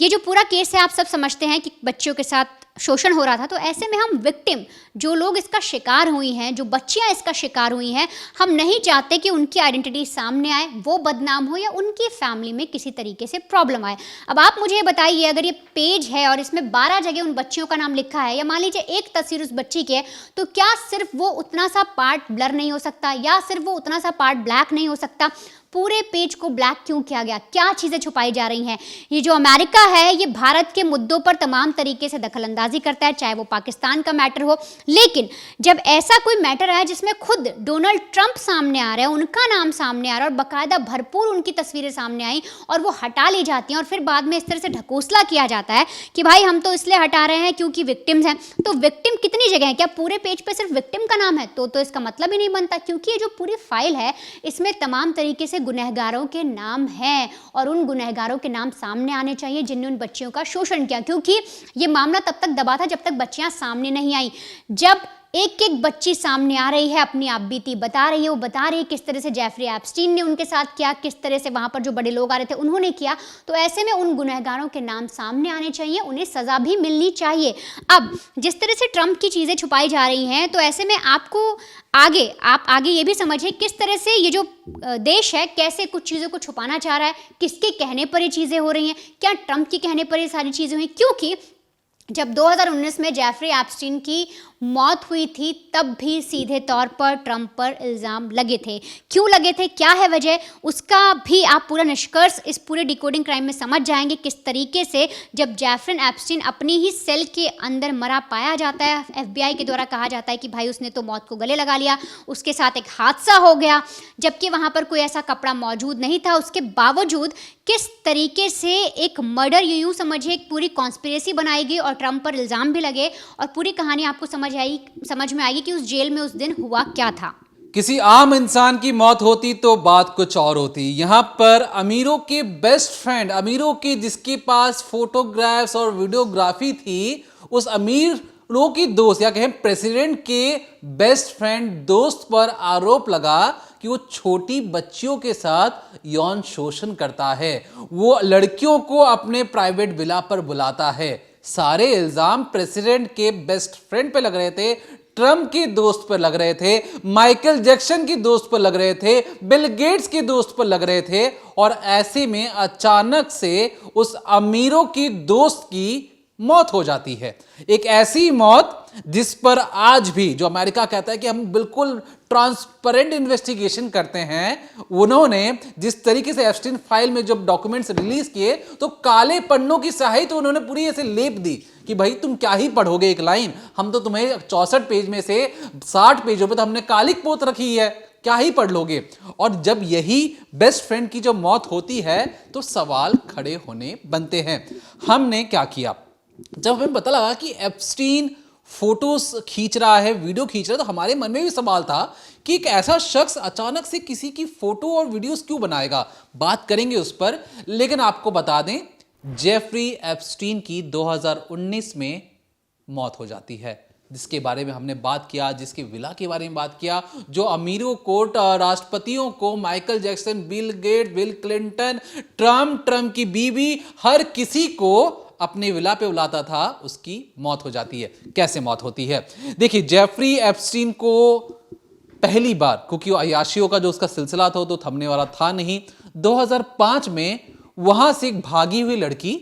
ये जो पूरा केस है आप सब समझते हैं कि बच्चों के साथ शोषण हो रहा था, तो ऐसे में हम विक्टिम, जो लोग इसका शिकार हुई हैं, जो बच्चियां इसका शिकार हुई हैं, हम नहीं चाहते कि उनकी आइडेंटिटी सामने आए, वो बदनाम हो या उनकी फैमिली में किसी तरीके से प्रॉब्लम आए। अब आप मुझे ये बताइए, अगर ये पेज है और इसमें 12 जगह उन बच्चियों का नाम लिखा है, या मान लीजिए एक तस्वीर उस बच्ची की है, तो क्या सिर्फ वो उतना सा पार्ट ब्लर नहीं हो सकता, या सिर्फ वो उतना सा पार्ट ब्लैक नहीं हो सकता? पूरे पेज को ब्लैक क्यों किया गया? क्या चीज़ें छुपाई जा रही हैं? ये जो अमेरिका है ये भारत के मुद्दों पर तमाम तरीके से दखलंदाजी करता है, चाहे वो पाकिस्तान का मैटर हो। लेकिन जब ऐसा कोई मैटर है जिसमें खुद डोनाल्ड ट्रंप सामने आ रहे हैं, उनका नाम सामने आ रहा है और बाकायदा भरपूर उनकी तस्वीरें सामने आई और वो हटा ली जाती हैं, और फिर बाद में इस तरह से ढकोसला किया जाता है कि भाई हम तो इसलिए हटा रहे हैं क्योंकि विक्टिम्स हैं। तो विक्टिम कितनी जगह है? क्या पूरे पेज पे सिर्फ विक्टिम का नाम है? तो इसका मतलब ही नहीं बनता, क्योंकि ये जो पूरी फाइल है इसमें तमाम तरीके से गुनहगारों के नाम हैं और उन गुनहगारों के नाम सामने आने चाहिए जिनने उन बच्चियों का शोषण किया, क्योंकि ये मामला तब तक दबा था जब तक बच्चियां सामने नहीं आई। जब एक एक बच्ची सामने आ रही है, अपनी आप बीती बता रही है, वो बता रही है किस तरह से जेफरी एप्स्टीन ने उनके साथ किया, किस तरह से वहाँ पर जो बड़े लोग आ रहे थे उन्होंने किया, तो ऐसे में उन गुनहगारों के नाम सामने आने चाहिए, उन्हें सज़ा भी मिलनी चाहिए। अब जिस तरह से ट्रंप की चीज़ें छुपाई जा रही हैं, तो ऐसे में आपको आप आगे ये भी समझिए किस तरह से ये जो देश है कैसे कुछ चीज़ों को छुपाना चाह रहा है, किसके कहने पर ये चीज़ें हो रही हैं, क्या ट्रंप के कहने पर ये सारी चीज़ें हुई? क्योंकि जब 2019 में जेफरी एप्स्टीन की मौत हुई थी तब भी सीधे तौर पर ट्रंप पर इल्ज़ाम लगे थे। क्यों लगे थे, क्या है वजह, उसका भी आप पूरा निष्कर्ष इस पूरे डिकोडिंग क्राइम में समझ जाएंगे। किस तरीके से जब जेफरी एप्स्टीन अपनी ही सेल के अंदर मरा पाया जाता है, FBI के द्वारा कहा जाता है कि भाई उसने तो मौत को गले लगा लिया, उसके साथ एक हादसा हो गया, जबकि वहाँ पर कोई ऐसा कपड़ा मौजूद नहीं था। उसके बावजूद किस तरीके से एक मर्डर, यूँ समझिए एक पूरी कॉन्स्पिरेसी बनाई गई और ट्रंप पर इल्ज़ाम भी लगे, और पूरी कहानी आपको समझ में आएगी कि उस जेल में उस दिन हुआ क्या था। किसी आम इंसान की मौत होती तो बात कुछ और होती। यहां पर अमीरों के बेस्ट फ्रेंड, अमीरों के जिसके पास फोटोग्राफ्स और वीडियोग्राफी थी, उस अमीर लोगों की दोस्त या कहें प्रेसिडेंट के बेस्ट फ्रेंड दोस्त पर आरोप लगा कि वो छोटी बच्चियों के साथ यौन शोषण करता है, वो लड़कियों को अपने प्राइवेट विला पर बुलाता है। सारे इल्जाम प्रेसिडेंट के बेस्ट फ्रेंड पे लग रहे थे, ट्रम्प के दोस्त पर लग रहे थे, माइकल जैक्सन की दोस्त पर लग रहे थे, बिल गेट्स के दोस्त पर लग रहे थे। और ऐसे में अचानक से उस अमीरों की दोस्त की मौत हो जाती है। एक ऐसी मौत जिस पर आज भी जो अमेरिका कहता है कि हम बिल्कुल ट्रांसपेरेंट इन्वेस्टिगेशन करते हैं, उन्होंने जिस तरीके से एप्स्टीन फाइल में जब डॉक्यूमेंट्स रिलीज किए तो काले पन्नों की स्याही तो उन्होंने पूरी ऐसे लेप दी कि भाई तुम क्या ही पढ़ोगे एक लाइन, हम तो तुम्हें 64 पेज में से 60 पेजों पर तो हमने कालिक पोत रखी है, क्या ही पढ़ लोगे। और जब यही बेस्ट फ्रेंड की जो मौत होती है तो सवाल खड़े होने बनते हैं। हमने क्या किया, जब हमें पता लगा कि एप्स्टीन फोटोज खींच रहा है, वीडियो खींच रहा है, तो हमारे मन में भी सवाल था कि एक ऐसा शख्स अचानक से किसी की फोटो और वीडियोस क्यों बनाएगा। बात करेंगे उस पर, लेकिन आपको बता दें जेफरी एप्स्टीन की 2019 में मौत हो जाती है, जिसके बारे में हमने बात किया, जिसके विला के बारे में बात किया, जो अमीरों को, राष्ट्रपतियों को, Michael Jackson, Bill Gate, Bill Clinton, Trump की बीवी, हर किसी को अपने विला पे बुलाता था, उसकी मौत हो जाती है। कैसे मौत होती है? देखिए, जेफरी एप्स्टीन को पहली बार, क्योंकि अय्याशियों का जो उसका सिलसिला था तो थमने वाला था नहीं, 2005 में वहां से एक भागी हुई लड़की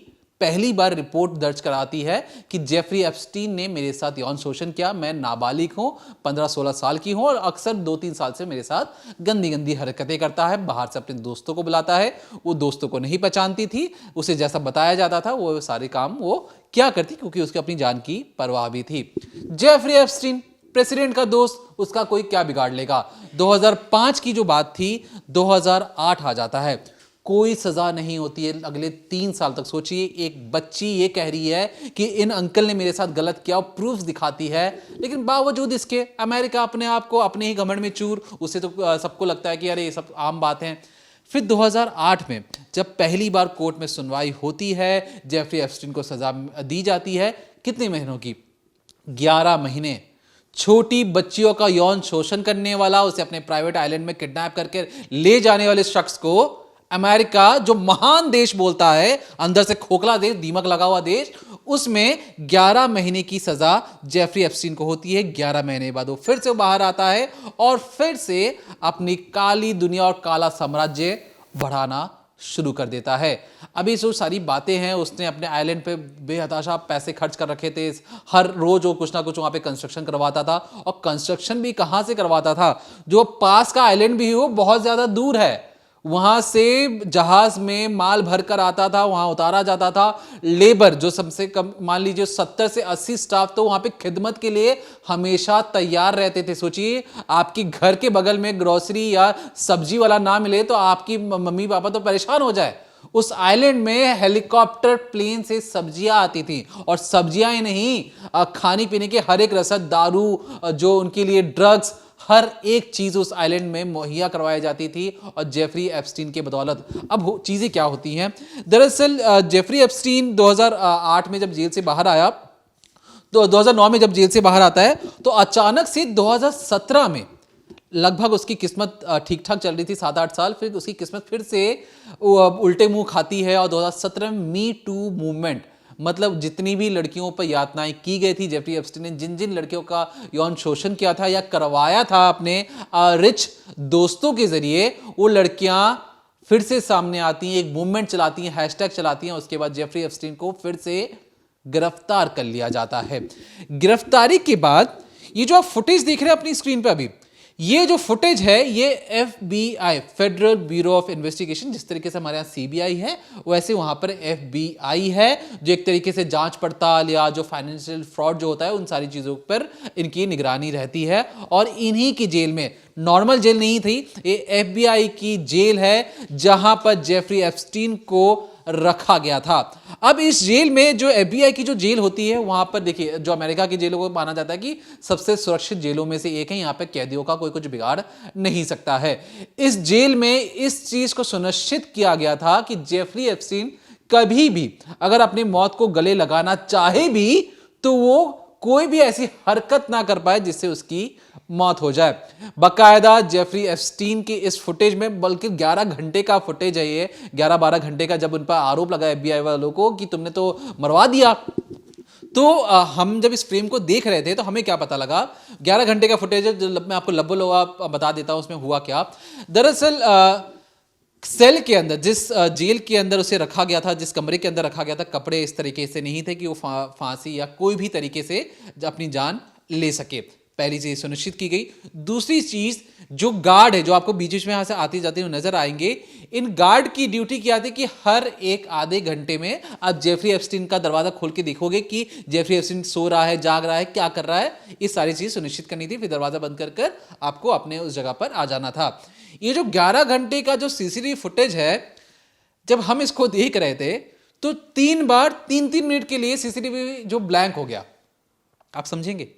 पहली बार रिपोर्ट दर्ज कराती है कि जेफरी एप्स्टीन ने मेरे साथ यौन शोषण किया, मैं नाबालिग हूं, 15-16 साल की हूं और अक्सर 2-3 साल से मेरे साथ गंदी गंदी हरकतें करता है, बाहर से अपने दोस्तों को बुलाता है। वो दोस्तों को नहीं पहचानती थी, उसे जैसा बताया जाता था वो सारे काम वो क्या करती, क्योंकि उसकी अपनी जान की परवाह भी थी। जेफरी एप्स्टीन प्रेसिडेंट का दोस्त, उसका कोई क्या बिगाड़ लेगा। 2005 की जो बात थी, 2008 आ जाता है, कोई सजा नहीं होती है अगले 3 साल तक। सोचिए, एक बच्ची ये कह रही है कि इन अंकल ने मेरे साथ गलत किया, प्रूफ दिखाती है, लेकिन बावजूद इसके अमेरिका अपने आप को अपने ही घमंड में चूर, उसे तो सबको लगता है कि अरे ये सब आम बात है। फिर 2008 में जब पहली बार कोर्ट में सुनवाई होती है, जेफरी एप्स्टीन को सजा दी जाती है। कितने महीनों की? 11 महीने। छोटी बच्चियों का यौन शोषण करने वाला, उसे अपने प्राइवेट आइलैंड में किडनैप करके ले जाने वाले शख्स को अमेरिका, जो महान देश बोलता है, अंदर से खोखला देश, दीमक लगा हुआ देश, उसमें 11 महीने की सजा जेफरी एप्स्टीन को होती है। 11 महीने बाद वो फिर से बाहर आता है और फिर से अपनी काली दुनिया और काला साम्राज्य बढ़ाना शुरू कर देता है। अभी जो सारी बातें हैं, उसने अपने आइलैंड पे बेहताशा पैसे खर्च कर रखे थे, हर रोज वो कुछ ना कुछ वहां पे कंस्ट्रक्शन करवाता था, और कंस्ट्रक्शन भी कहां से करवाता था, जो पास का आइलैंड भी हो बहुत ज्यादा दूर है, वहां से जहाज में माल भरकर आता था, वहां उतारा जाता था। लेबर जो सबसे कम, मान लीजिए 70 से 80 स्टाफ तो वहां पे खिदमत के लिए हमेशा तैयार रहते थे। सोचिए, आपकी घर के बगल में ग्रोसरी या सब्जी वाला ना मिले तो आपकी मम्मी पापा तो परेशान हो जाए। उस आइलैंड में हेलीकॉप्टर प्लेन से सब्जियां आती थी, और सब्जियां ही नहीं, खाने पीने के हर एक रसद, दारू, जो उनके लिए ड्रग्स, हर एक चीज उस आइलैंड में मुहैया करवाई जाती थी, और जेफरी एप्स्टीन के बदौलत। अब चीजें क्या होती हैं, दरअसल जेफरी एप्स्टीन 2008 में जब जेल से बाहर आया, तो 2009 में जब जेल से बाहर आता है, तो अचानक से 2017 में लगभग उसकी किस्मत ठीक ठाक चल रही थी, 7-8 साल, फिर उसकी किस्मत फिर से उल्टे मुंह खाती है। और 2017 में मी टू मूवमेंट, मतलब जितनी भी लड़कियों पर यातनाएं की गई थी, जेफरी एप्स्टीन ने जिन जिन लड़कियों का यौन शोषण किया था या करवाया था अपने रिच दोस्तों के जरिए, वो लड़कियां फिर से सामने आती हैं, एक मूवमेंट चलाती हैं, हैशटैग चलाती हैं। उसके बाद जेफरी एप्स्टीन को फिर से गिरफ्तार कर लिया जाता है। गिरफ्तारी के बाद ये जो आप फुटेज देख रहे हैं अपनी स्क्रीन पर अभी, ये जो फुटेज है, ये FBI, federal bureau of investigation, जिस तरीके से हमारे यहाँ CBI है, वैसे वहां पर FBI है, जो एक तरीके से जांच पड़ताल या जो फाइनेंशियल फ्रॉड जो होता है, उन सारी चीजों पर इनकी निगरानी रहती है। और इन्हीं की जेल में, नॉर्मल जेल नहीं थी, ये FBI की जेल है, जहां पर जेफरी एप्स्टीन को रखा गया था। अब इस जेल में जो FBI की जो जेल होती है वहां पर देखिए, जो अमेरिका की जेलों को माना जाता है कि सबसे सुरक्षित जेलों में से एक है, यहां पर कैदियों का कोई कुछ बिगाड़ नहीं सकता है। इस जेल में इस चीज को सुनिश्चित किया गया था कि जेफरी एप्स्टीन कभी भी अगर अपनी मौत को गले लगाना चाहे भी तो वो कोई भी ऐसी हरकत ना कर पाए जिससे उसकी मौत हो जाए। बकायदा जेफरी एप्स्टीन की इस फुटेज में, बल्कि 11 घंटे का फुटेज है ये, 11-12 घंटे का, जब उन पर आरोप लगा FBI वालों को कि तुमने तो मरवा दिया। तो हम जब इस फ्रेम को देख रहे थे तो हमें क्या पता लगा, 11 घंटे का फुटेज है, जो मैं आपको लबो बता देता हूं उसमें हुआ क्या। दरअसल सेल के अंदर, जिस जेल के अंदर उसे रखा गया था, जिस कमरे के अंदर रखा गया था, कपड़े इस तरीके से नहीं थे कि वो फांसी या कोई भी तरीके से अपनी जान ले सके। पहली चीज सुनिश्चित की गई। दूसरी चीज, जो गार्ड है, जो आपको बीच बीच में यहां से आते जाते हुए नजर आएंगे, इन गार्ड की ड्यूटी क्या थी कि हर एक आधे घंटे में आप जेफरी एप्स्टीन का दरवाजा खोल के देखोगे कि जेफरी एप्स्टीन सो रहा है, जाग रहा है, क्या कर रहा है। ये सारी चीज सुनिश्चित करनी थी। फिर दरवाजा बंद कर आपको अपने उस जगह पर आ जाना था। ये जो 11 घंटे का जो CCTV फुटेज है, जब हम इसको देख रहे थे तो 3 बार 3-3 मिनट के लिए CCTV जो ब्लैंक हो गया। आप समझेंगे,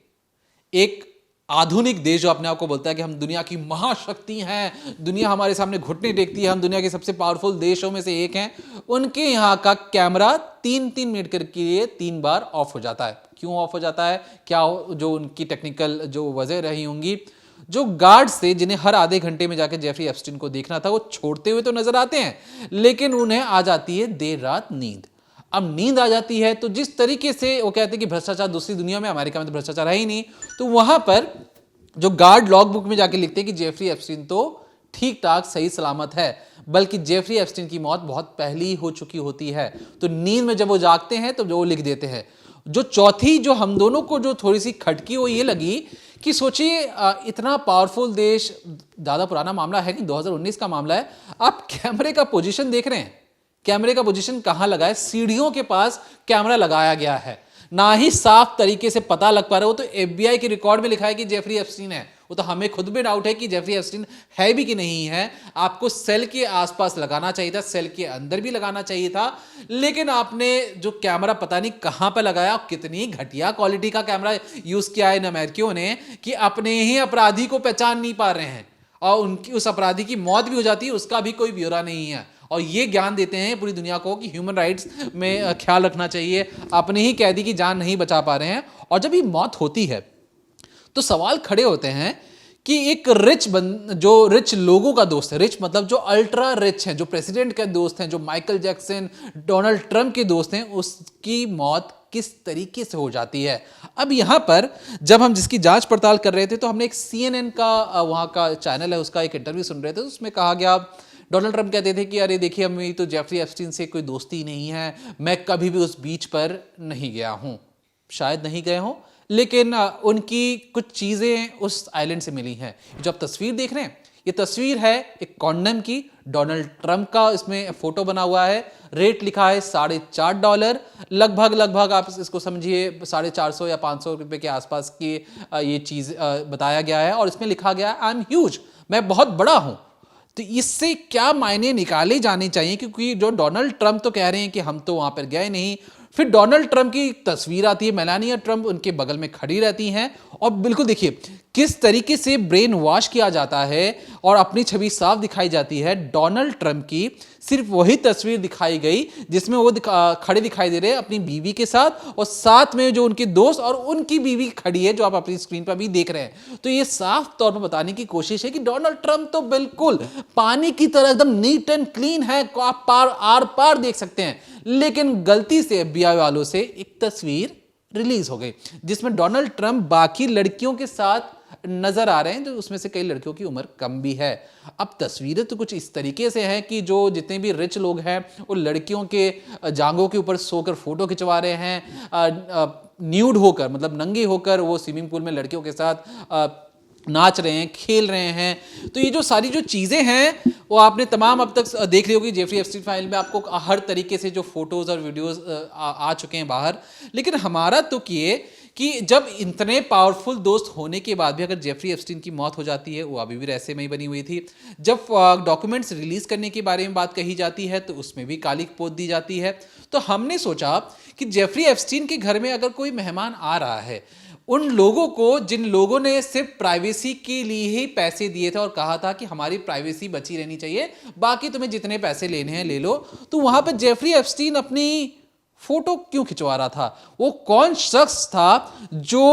एक आधुनिक देश जो अपने आप को बोलता है कि हम दुनिया की महाशक्ति हैं, दुनिया हमारे सामने घुटने टेकती है, हम दुनिया के सबसे पावरफुल देशों में से एक हैं, उनके यहाँ का कैमरा 3-3 मिनट के लिए 3 बार ऑफ हो जाता है। क्यों ऑफ हो जाता है, क्या जो उनकी टेक्निकल जो वजह रही होंगी। जो गार्ड्स थे, जिन्हें हर आधे घंटे में जाकर जेफरी एप्स्टीन को देखना था, वो छोड़ते हुए तो नजर आते हैं, लेकिन उन्हें आ जाती है देर रात नींद। अब नींद आ जाती है तो जिस तरीके से वो कहते हैं कि भ्रष्टाचार दूसरी दुनिया में, अमेरिका में तो भ्रष्टाचार है ही नहीं, तो वहां पर जो गार्ड लॉग बुक में जाके लिखते हैं कि जेफरी एप्स्टीन तो ठीक ठाक सही सलामत है, बल्कि जेफरी एप्स्टीन की मौत बहुत पहले ही हो चुकी होती है। तो नींद में जब वो जागते हैं तो वो लिख देते हैं। जो चौथी, जो हम दोनों को जो थोड़ी सी खटकी, वो ये लगी कि सोचिए, इतना पावरफुल देश, ज़्यादा पुराना मामला है कि 2019 का मामला है, आप कैमरे का पोजीशन देख रहे हैं। कैमरे का पोजीशन कहां लगा है, सीढ़ियों के पास कैमरा लगाया गया है, ना ही साफ तरीके से पता लग पा रहा है। वो तो FBI के रिकॉर्ड में लिखा है कि जेफरी एप्स्टीन है, वो तो हमें खुद भी डाउट है कि जेफरी एप्स्टीन है भी कि नहीं है। आपको सेल के आसपास लगाना चाहिए था, सेल के अंदर भी लगाना चाहिए था, लेकिन आपने जो कैमरा पता नहीं कहां पर लगाया, कितनी घटिया क्वालिटी का कैमरा यूज किया है इन अमेरिकियों ने कि अपने ही अपराधी को पहचान नहीं पा रहे हैं, और उनकी उस अपराधी की मौत भी हो जाती है, उसका भी कोई ब्यौरा नहीं है। और ये ज्ञान देते हैं पूरी दुनिया को कि ह्यूमन राइट्स में ख्याल रखना चाहिए, अपने ही कैदी की जान नहीं बचा पा रहे हैं। और जब ये मौत होती है तो सवाल खड़े होते हैं कि एक जो रिच लोगों का दोस्त है, रिच मतलब जो अल्ट्रा रिच हैं, जो प्रेसिडेंट के दोस्त हैं, जो माइकल जैक्सन, डोनाल्ड ट्रंप के दोस्त हैं, उसकी मौत किस तरीके से हो जाती है। अब यहां पर जब हम जिसकी जांच पड़ताल कर रहे थे तो हमने एक CNN का वहां का चैनल है, उसका एक इंटरव्यू सुन रहे थे। उसमें कहा गया, डोनाल्ड ट्रंप कहते थे कि अरे देखिए, मेरी तो जेफरी एप्स्टीन से कोई दोस्ती नहीं है, मैं कभी भी उस बीच पर नहीं गया हूं। शायद नहीं गए हों, लेकिन उनकी कुछ चीज़ें उस आइलैंड से मिली हैं। जो आप तस्वीर देख रहे हैं, ये तस्वीर है एक कॉन्डम की, डोनाल्ड ट्रंप का इसमें फोटो बना हुआ है, रेट लिखा है $4.5, लगभग आप इसको समझिए 450 या 500 रुपए के आसपास की ये चीज़ बताया गया है। और इसमें लिखा गया है आई एम ह्यूज, मैं बहुत बड़ा हूं। तो इससे क्या मायने निकाले जाने चाहिए, क्योंकि जो डोनाल्ड ट्रंप तो कह रहे हैं कि हम तो वहां पर गए नहीं, फिर डोनाल्ड ट्रंप की तस्वीर आती है, मेलानिया ट्रंप उनके बगल में खड़ी रहती हैं, और बिल्कुल देखिए किस तरीके से ब्रेन वॉश किया जाता है और अपनी छवि साफ दिखाई जाती है। डोनाल्ड ट्रंप की सिर्फ वही तस्वीर दिखाई गई जिसमें वो खड़े दिखाई दे रहे हैं अपनी बीवी के साथ, और साथ में जो उनके दोस्त और उनकी बीवी खड़ी है, जो आप अपनी स्क्रीन पर भी देख रहे हैं। तो ये साफ तौर पर बताने की कोशिश है कि डोनाल्ड ट्रंप तो बिल्कुल पानी की तरह एकदम नीट एंड क्लीन है, आप आर पार देख सकते हैं। लेकिन गलती से FBI वालों से एक तस्वीर रिलीज हो गई जिसमें डोनाल्ड ट्रंप बाकी लड़कियों के साथ नजर आ रहे हैं, जो उसमें से कई लड़कियों की उम्र कम भी है। अब तस्वीरें तो कुछ इस तरीके से हैं कि जो जितने भी रिच लोग हैं वो लड़कियों के जांघों के ऊपर सोकर फोटो खिंचवा रहे हैं, न्यूड होकर, मतलब नंगे होकर वो स्विमिंग पूल में लड़कियों के साथ नाच रहे हैं, खेल रहे हैं। तो ये जो सारी जो चीज़ें हैं वो आपने तमाम अब तक देख ली होगी। जेफरी एप्स्टीन फाइल में आपको हर तरीके से जो फोटोज़ और वीडियोज़ आ चुके हैं बाहर। लेकिन हमारा तो ये कि जब इतने पावरफुल दोस्त होने के बाद भी अगर जेफरी एप्स्टीन की मौत हो जाती है, वो अभी भी रहस्य में ही बनी हुई थी। जब डॉक्यूमेंट्स रिलीज करने के बारे में बात कही जाती है तो उसमें भी काली पोत दी जाती है। तो हमने सोचा कि जेफरी एप्स्टीन के घर में अगर कोई मेहमान आ रहा है, उन लोगों को जिन लोगों ने सिर्फ प्राइवेसी के लिए ही पैसे दिए थे और कहा था कि हमारी प्राइवेसी बची रहनी चाहिए, बाकी तुम्हें जितने पैसे लेने हैं ले लो, तो वहां पर जेफरी एप्स्टीन अपनी फोटो क्यों खिंचवा रहा था? वो कौन शख्स था जो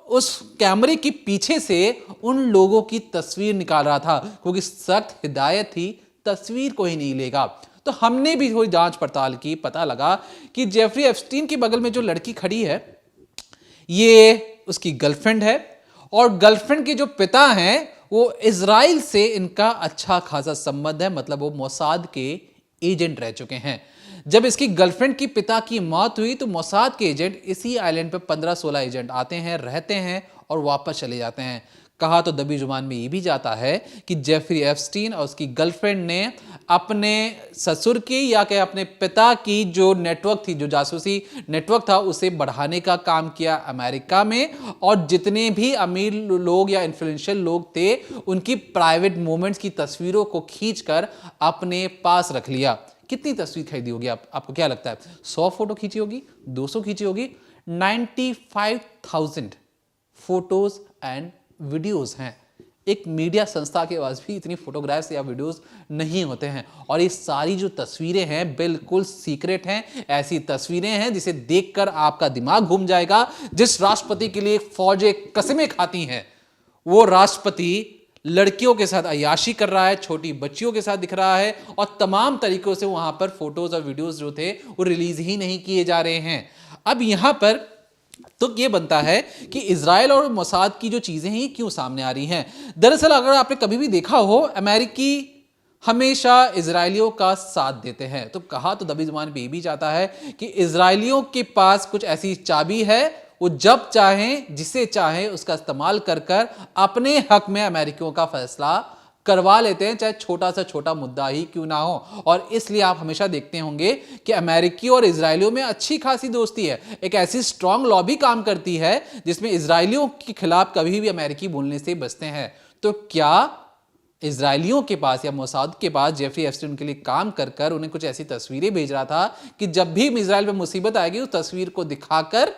उस कैमरे के पीछे से उन लोगों की तस्वीर निकाल रहा था? क्योंकि सख्त हिदायत थी, तस्वीर कोई नहीं लेगा। तो हमने भी थोड़ी जांच पड़ताल की, पता लगा कि जेफरी एप्स्टीन के बगल में जो लड़की खड़ी है ये उसकी गर्लफ्रेंड है, और गर्लफ्रेंड के जो पिता हैं वो इजराइल से इनका अच्छा खासा संबंध है, मतलब वो मोसाद के एजेंट रह चुके हैं। जब इसकी गर्लफ्रेंड की पिता की मौत हुई तो मोसाद के एजेंट इसी आइलैंड पे 15-16 एजेंट आते हैं, रहते हैं और वापस चले जाते हैं। कहा तो दबी जुबान में ये भी जाता है कि जेफरी एप्स्टीन और उसकी गर्लफ्रेंड ने अपने ससुर की या कि अपने पिता की जो नेटवर्क थी, जो जासूसी नेटवर्क था, उसे बढ़ाने का काम किया अमेरिका में, और जितने भी अमीर लोग या इन्फ्लुएंशियल लोग थे उनकी प्राइवेट मोमेंट्स की तस्वीरों को खींचकर अपने पास रख लिया। कितनी तस्वीर खरीदी होगी आपको क्या लगता है? 100 फोटो खींची होगी, 200 खींची होगी? 95,000 फोटोज एंड वीडियोस हैं। एक मीडिया संस्था के पास भी इतनी फोटोग्राफ्स या वीडियोस नहीं होते हैं, और ये सारी जो तस्वीरें हैं बिल्कुल सीक्रेट हैं। ऐसी तस्वीरें हैं जिसे देखकर आपका दिमाग घूम जाएगा। जिस राष्ट्रपति के लिए फौजें कस्में खाती हैं, वो राष्ट्रपति लड़कियों के साथ अय्याशी कर रहा है, छोटी बच्चियों के साथ दिख रहा है, और तमाम तरीकों से वहां पर फोटोज और वीडियोस जो थे वो रिलीज ही नहीं किए जा रहे हैं। अब यहां पर तो ये बनता है कि इजराइल और मोसाद की जो चीजें हैं ये क्यों सामने आ रही हैं? दरअसल अगर आपने कभी भी देखा हो, अमेरिकी हमेशा इजरायलियों का साथ देते हैं। तो कहा तो दबी जुबान पे ये भी जाता है कि इजरायलियों के पास कुछ ऐसी चाबी है, वो जब चाहें जिसे चाहें उसका इस्तेमाल कर कर अपने हक में अमेरिकियों का फैसला करवा लेते हैं, चाहे छोटा सा छोटा मुद्दा ही क्यों ना हो। और इसलिए आप हमेशा देखते होंगे कि अमेरिकी और इजरायलियों में अच्छी खासी दोस्ती है। एक ऐसी स्ट्रांग लॉबी काम करती है जिसमें इजरायलियों के खिलाफ कभी भी अमेरिकी बोलने से बचते हैं। तो क्या इजरायलियों के पास या मोसाद के पास जेफरी एप्स्टीन के लिए काम कर कर उन्हें कुछ ऐसी तस्वीरें भेज रहा था कि जब भी इजराइल में मुसीबत आएगी उस तस्वीर को दिखाकर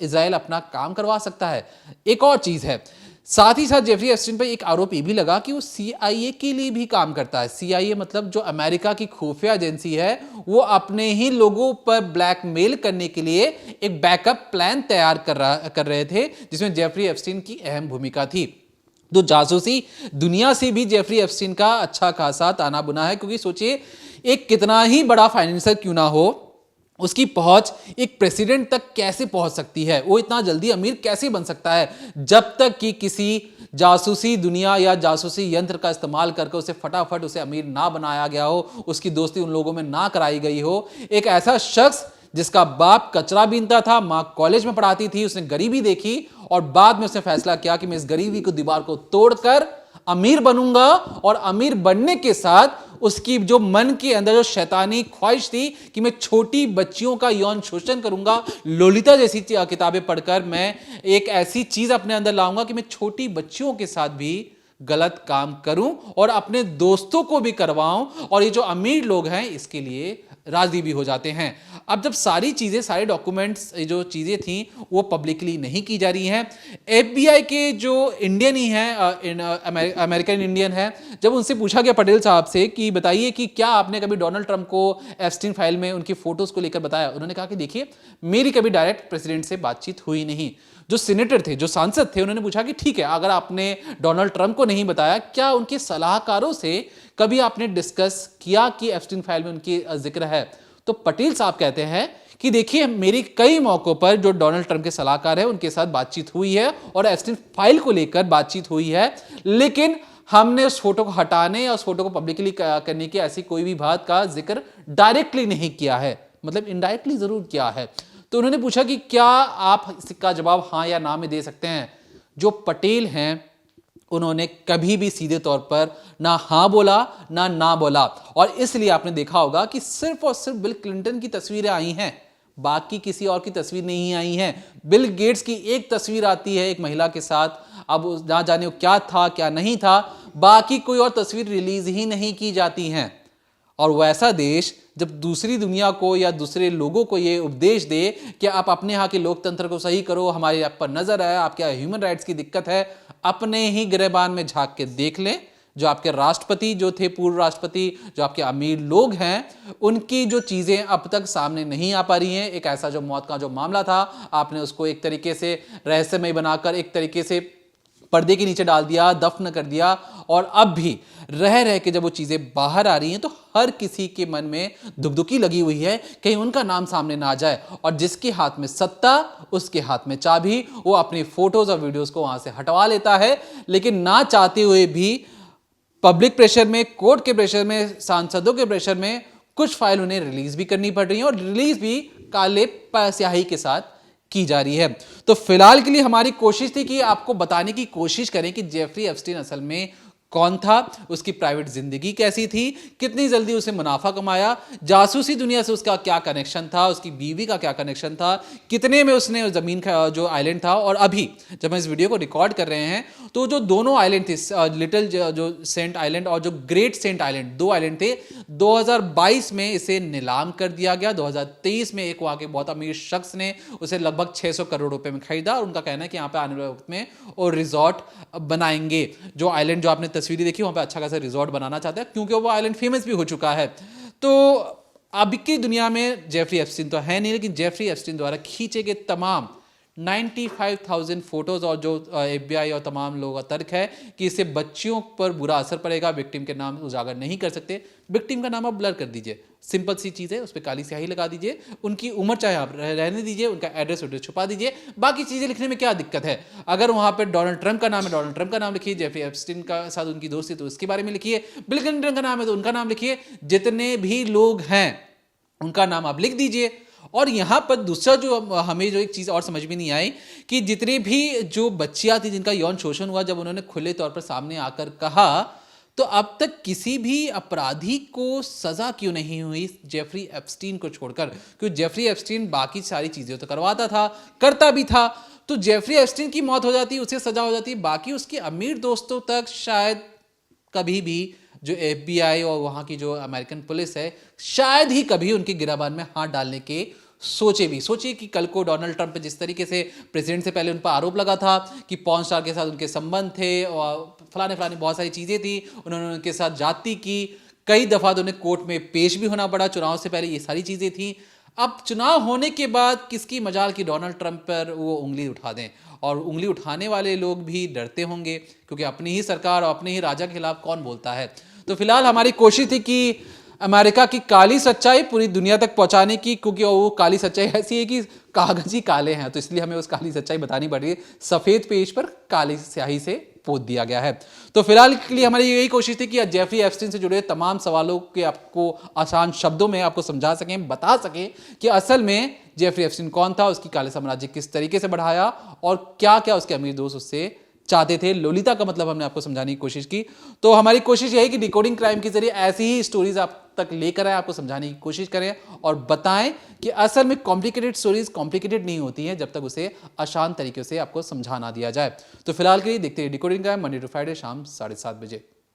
इजराइल अपना काम करवा सकता है? एक और चीज है, साथ ही साथ जेफरी एप्स्टीन पर एक आरोप ये भी लगा कि वो CIA के लिए भी काम करता है। CIA मतलब जो अमेरिका की खुफिया एजेंसी है, वो अपने ही लोगों पर ब्लैकमेल करने के लिए एक बैकअप प्लान तैयार कर रहे थे, जिसमें जेफरी एप्स्टीन की अहम भूमिका थी। तो जासूसी दुनिया से भी जेफरी एप्स्टीन का अच्छा खासा ताना बुना है, क्योंकि सोचिए एक कितना ही बड़ा फाइनेंसर क्यों ना हो, उसकी पहुंच एक प्रेसिडेंट तक कैसे पहुंच सकती है? वो इतना जल्दी अमीर कैसे बन सकता है जब तक कि किसी जासूसी दुनिया या जासूसी यंत्र का इस्तेमाल करके उसे फटाफट उसे अमीर ना बनाया गया हो, उसकी दोस्ती उन लोगों में ना कराई गई हो। एक ऐसा शख्स जिसका बाप कचरा बीनता था, मां कॉलेज में पढ़ाती थी, उसने गरीबी देखी और बाद में उसने फैसला किया कि मैं इस गरीबी को दीवार को तोड़कर अमीर बनूंगा, और अमीर बनने के साथ उसकी जो मन के अंदर जो शैतानी ख्वाहिश थी कि मैं छोटी बच्चियों का यौन शोषण करूंगा, लोलिता जैसी किताबें पढ़कर मैं एक ऐसी चीज अपने अंदर लाऊंगा कि मैं छोटी बच्चियों के साथ भी गलत काम करूं और अपने दोस्तों को भी करवाऊं, और ये जो अमीर लोग हैं इसके लिए राजी भी हो जाते हैं। अब जब सारी चीजें, सारे डॉक्यूमेंट्स, जो चीजें थी वो पब्लिकली नहीं की जा रही हैं, FBI के जो इंडियन ही हैं, अमेरिकन इंडियन है, जब उनसे पूछा गया पटेल साहब से कि बताइए कि क्या आपने कभी डोनाल्ड ट्रंप को एप्स्टीन फाइल में उनकी फोटोज को लेकर बताया, उन्होंने कहा कि देखिए मेरी कभी डायरेक्ट प्रेसिडेंट से बातचीत हुई नहीं। जो सीनेटर थे, जो सांसद थे, उन्होंने पूछा कि ठीक है, अगर आपने डोनाल्ड ट्रंप को नहीं बताया, क्या उनके सलाहकारों से कभी आपने डिस्कस किया कि एप्स्टीन फाइल में उनकी जिक्र है? तो पटेल साहब कहते हैं कि देखिए मेरी कई मौकों पर जो डोनाल्ड ट्रंप के सलाहकार है उनके साथ बातचीत हुई है और एप्स्टीन फाइल को लेकर बातचीत हुई है, लेकिन हमने उस फोटो को हटाने या उस फोटो को पब्लिकली करने की ऐसी कोई भी बात का जिक्र डायरेक्टली नहीं किया है, मतलब इनडायरेक्टली जरूर किया है। तो उन्होंने पूछा कि क्या आप इसका जवाब हाँ या ना में दे सकते हैं? जो पटेल हैं उन्होंने कभी भी सीधे तौर पर ना हाँ बोला ना बोला, और इसलिए आपने देखा होगा कि सिर्फ और सिर्फ बिल क्लिंटन की तस्वीरें आई हैं, बाकी किसी और की तस्वीर नहीं आई है। बिल गेट्स की एक तस्वीर आती है एक महिला के साथ, अब ना जाने वो क्या था क्या नहीं था, बाकी कोई और तस्वीर रिलीज ही नहीं की जाती हैं। और वैसा देश जब दूसरी दुनिया को या दूसरे लोगों को ये उपदेश दे कि आप अपने यहाँ के लोकतंत्र को सही करो, हमारे आप पर नजर है, आपके यहाँ ह्यूमन राइट्स की दिक्कत है, अपने ही गिरेबान में झांक के देख लें। जो आपके राष्ट्रपति जो थे, पूर्व राष्ट्रपति, जो आपके अमीर लोग हैं, उनकी जो चीजें अब तक सामने नहीं आ पा रही हैं। एक ऐसा जो मौत का जो मामला था, आपने उसको एक तरीके से रहस्यमय बनाकर एक तरीके से पर्दे के नीचे डाल दिया, दफन कर दिया, और अब भी रह के जब वो चीजें बाहर आ रही हैं तो हर किसी के मन में दुखदुखी लगी हुई है, कहीं उनका नाम सामने ना आ जाए। और जिसके हाथ में सत्ता, उसके हाथ में चाबी, वो अपनी फोटोज और वीडियोस को वहां से हटवा लेता है, लेकिन ना चाहते हुए भी पब्लिक प्रेशर में, कोर्ट के प्रेशर में, सांसदों के प्रेशर में कुछ फाइल उन्हें रिलीज भी करनी पड़ रही है, और रिलीज भी काले स्याही के साथ की जा रही है। तो फिलहाल के लिए हमारी कोशिश थी कि आपको बताने की कोशिश करें कि जेफरी एप्स्टीन असल में कौन था, उसकी प्राइवेट जिंदगी कैसी थी, कितनी जल्दी उसे मुनाफा कमाया, जासूसी दुनिया से उसका क्या कनेक्शन था, उसकी बीवी का क्या कनेक्शन था, कितने में उसने जमीन का जो आइलैंड था। और अभी जब हम इस वीडियो को रिकॉर्ड कर रहे हैं तो जो दोनों आइलैंड थे, लिटिल जो सेंट आइलैंड और जो ग्रेट सेंट आइलैंड, दो आइलैंड थे, 2022 में इसे नीलाम कर दिया गया। 2023 में एक वहां के बहुत अमीर शख्स ने उसे लगभग 600 करोड़ रुपए में खरीदा, और उनका कहना है कि यहाँ पे आने वाले वक्त में और रिजॉर्ट बनाएंगे। जो आइलैंड जो आपने तस्वीरें देखी वहां पे अच्छा खासा रिजॉर्ट बनाना चाहता है, क्योंकि वो आइलैंड फेमस भी हो चुका है। तो अभी की दुनिया में जेफरी एप्स्टीन तो है नहीं, लेकिन जेफरी एप्स्टीन द्वारा खींचे गए तमाम 95,000 फोटोज और जो FBI और तमाम लोगों का तर्क है कि इससे बच्चियों पर बुरा असर पड़ेगा। विक्टिम के नाम उजागर नहीं कर सकते, विक्टिम का नाम आप ब्लर कर दीजिए, सिंपल सी चीज़ है, उस पर काली स्याही लगा दीजिए, उनकी उम्र चाहे आप रहने दीजिए, उनका एड्रेस छुपा दीजिए, बाकी चीज़ें लिखने में क्या दिक्कत है। अगर वहाँ पर डोनाल्ड ट्रंप का नाम है, डोनाल्ड ट्रंप का नाम लिखिए, जेफरी एप्स्टीन का साथ उनकी दोस्ती तो उसके बारे में लिखिए, बिल क्लिंटन का नाम है तो उनका नाम लिखिए, जितने भी लोग हैं उनका नाम आप लिख दीजिए। और यहाँ पर दूसरा जो हमें जो एक चीज़ और समझ में नहीं आई कि जितने भी जो बच्चियाँ थी जिनका यौन शोषण हुआ, जब उन्होंने खुले तौर पर सामने आकर कहा, तो अब तक किसी भी अपराधी को सजा क्यों नहीं हुई जेफरी एप्स्टीन को छोड़कर? क्योंकि जेफरी एप्स्टीन बाकी सारी चीज़ें तो करवाता था, करता भी था, तो जेफरी एप्स्टीन की मौत हो जाती, उसे सजा हो जाती, बाकी उसके अमीर दोस्तों तक शायद कभी भी जो FBI और वहाँ की जो अमेरिकन पुलिस है, शायद ही कभी उनके गिराबान में हाथ डालने के सोचिए कि कल को डोनाल्ड ट्रंप जिस तरीके से प्रेसिडेंट से पहले उन पर आरोप लगा था कि पॉर्न स्टार के साथ उनके संबंध थे और फलाने बहुत सारी चीज़ें थी, उन्होंने उनके साथ जाति की, कई दफ़ा तो उन्हें कोर्ट में पेश भी होना पड़ा, चुनाव से पहले ये सारी चीज़ें थी। अब चुनाव होने के बाद किसकी मजाल की डोनाल्ड ट्रंप पर वो उंगली उठा दें, और उंगली उठाने वाले लोग भी डरते होंगे, क्योंकि अपनी ही सरकार और अपने ही राजा के खिलाफ कौन बोलता है। तो फिलहाल हमारी कोशिश थी कि अमेरिका की काली सच्चाई पूरी दुनिया तक पहुंचाने की, क्योंकि वो काली सच्चाई ऐसी है कि कागज ही काले हैं, तो इसलिए हमें उस काली सच्चाई बतानी पड़ रही है। सफेद पेज पर काली स्याही से पोत दिया गया है। तो फिलहाल के लिए हमारी यही कोशिश थी कि जेफरी एप्स्टीन से जुड़े तमाम सवालों के आपको आसान शब्दों में आपको समझा सकें, बता सकें कि असल में जेफरी एप्स्टीन कौन था, उसकी काले साम्राज्य किस तरीके से बढ़ाया, और क्या क्या उसके अमीर दोस्त उससे चाहते थे। लोलिता का मतलब हमने आपको समझाने की कोशिश की। तो हमारी कोशिश यही कि डिकोडिंग क्राइम के जरिए ऐसी ही स्टोरीज आप तक लेकर आए, आपको समझाने की कोशिश करें और बताएं कि असल में कॉम्प्लिकेटेड स्टोरीज कॉम्प्लिकेटेड नहीं होती हैं जब तक उसे आसान तरीके से आपको समझा ना दिया जाए। तो फिलहाल के लिए देखते हैं decoding crime, Monday to Friday शाम 7:30 बजे।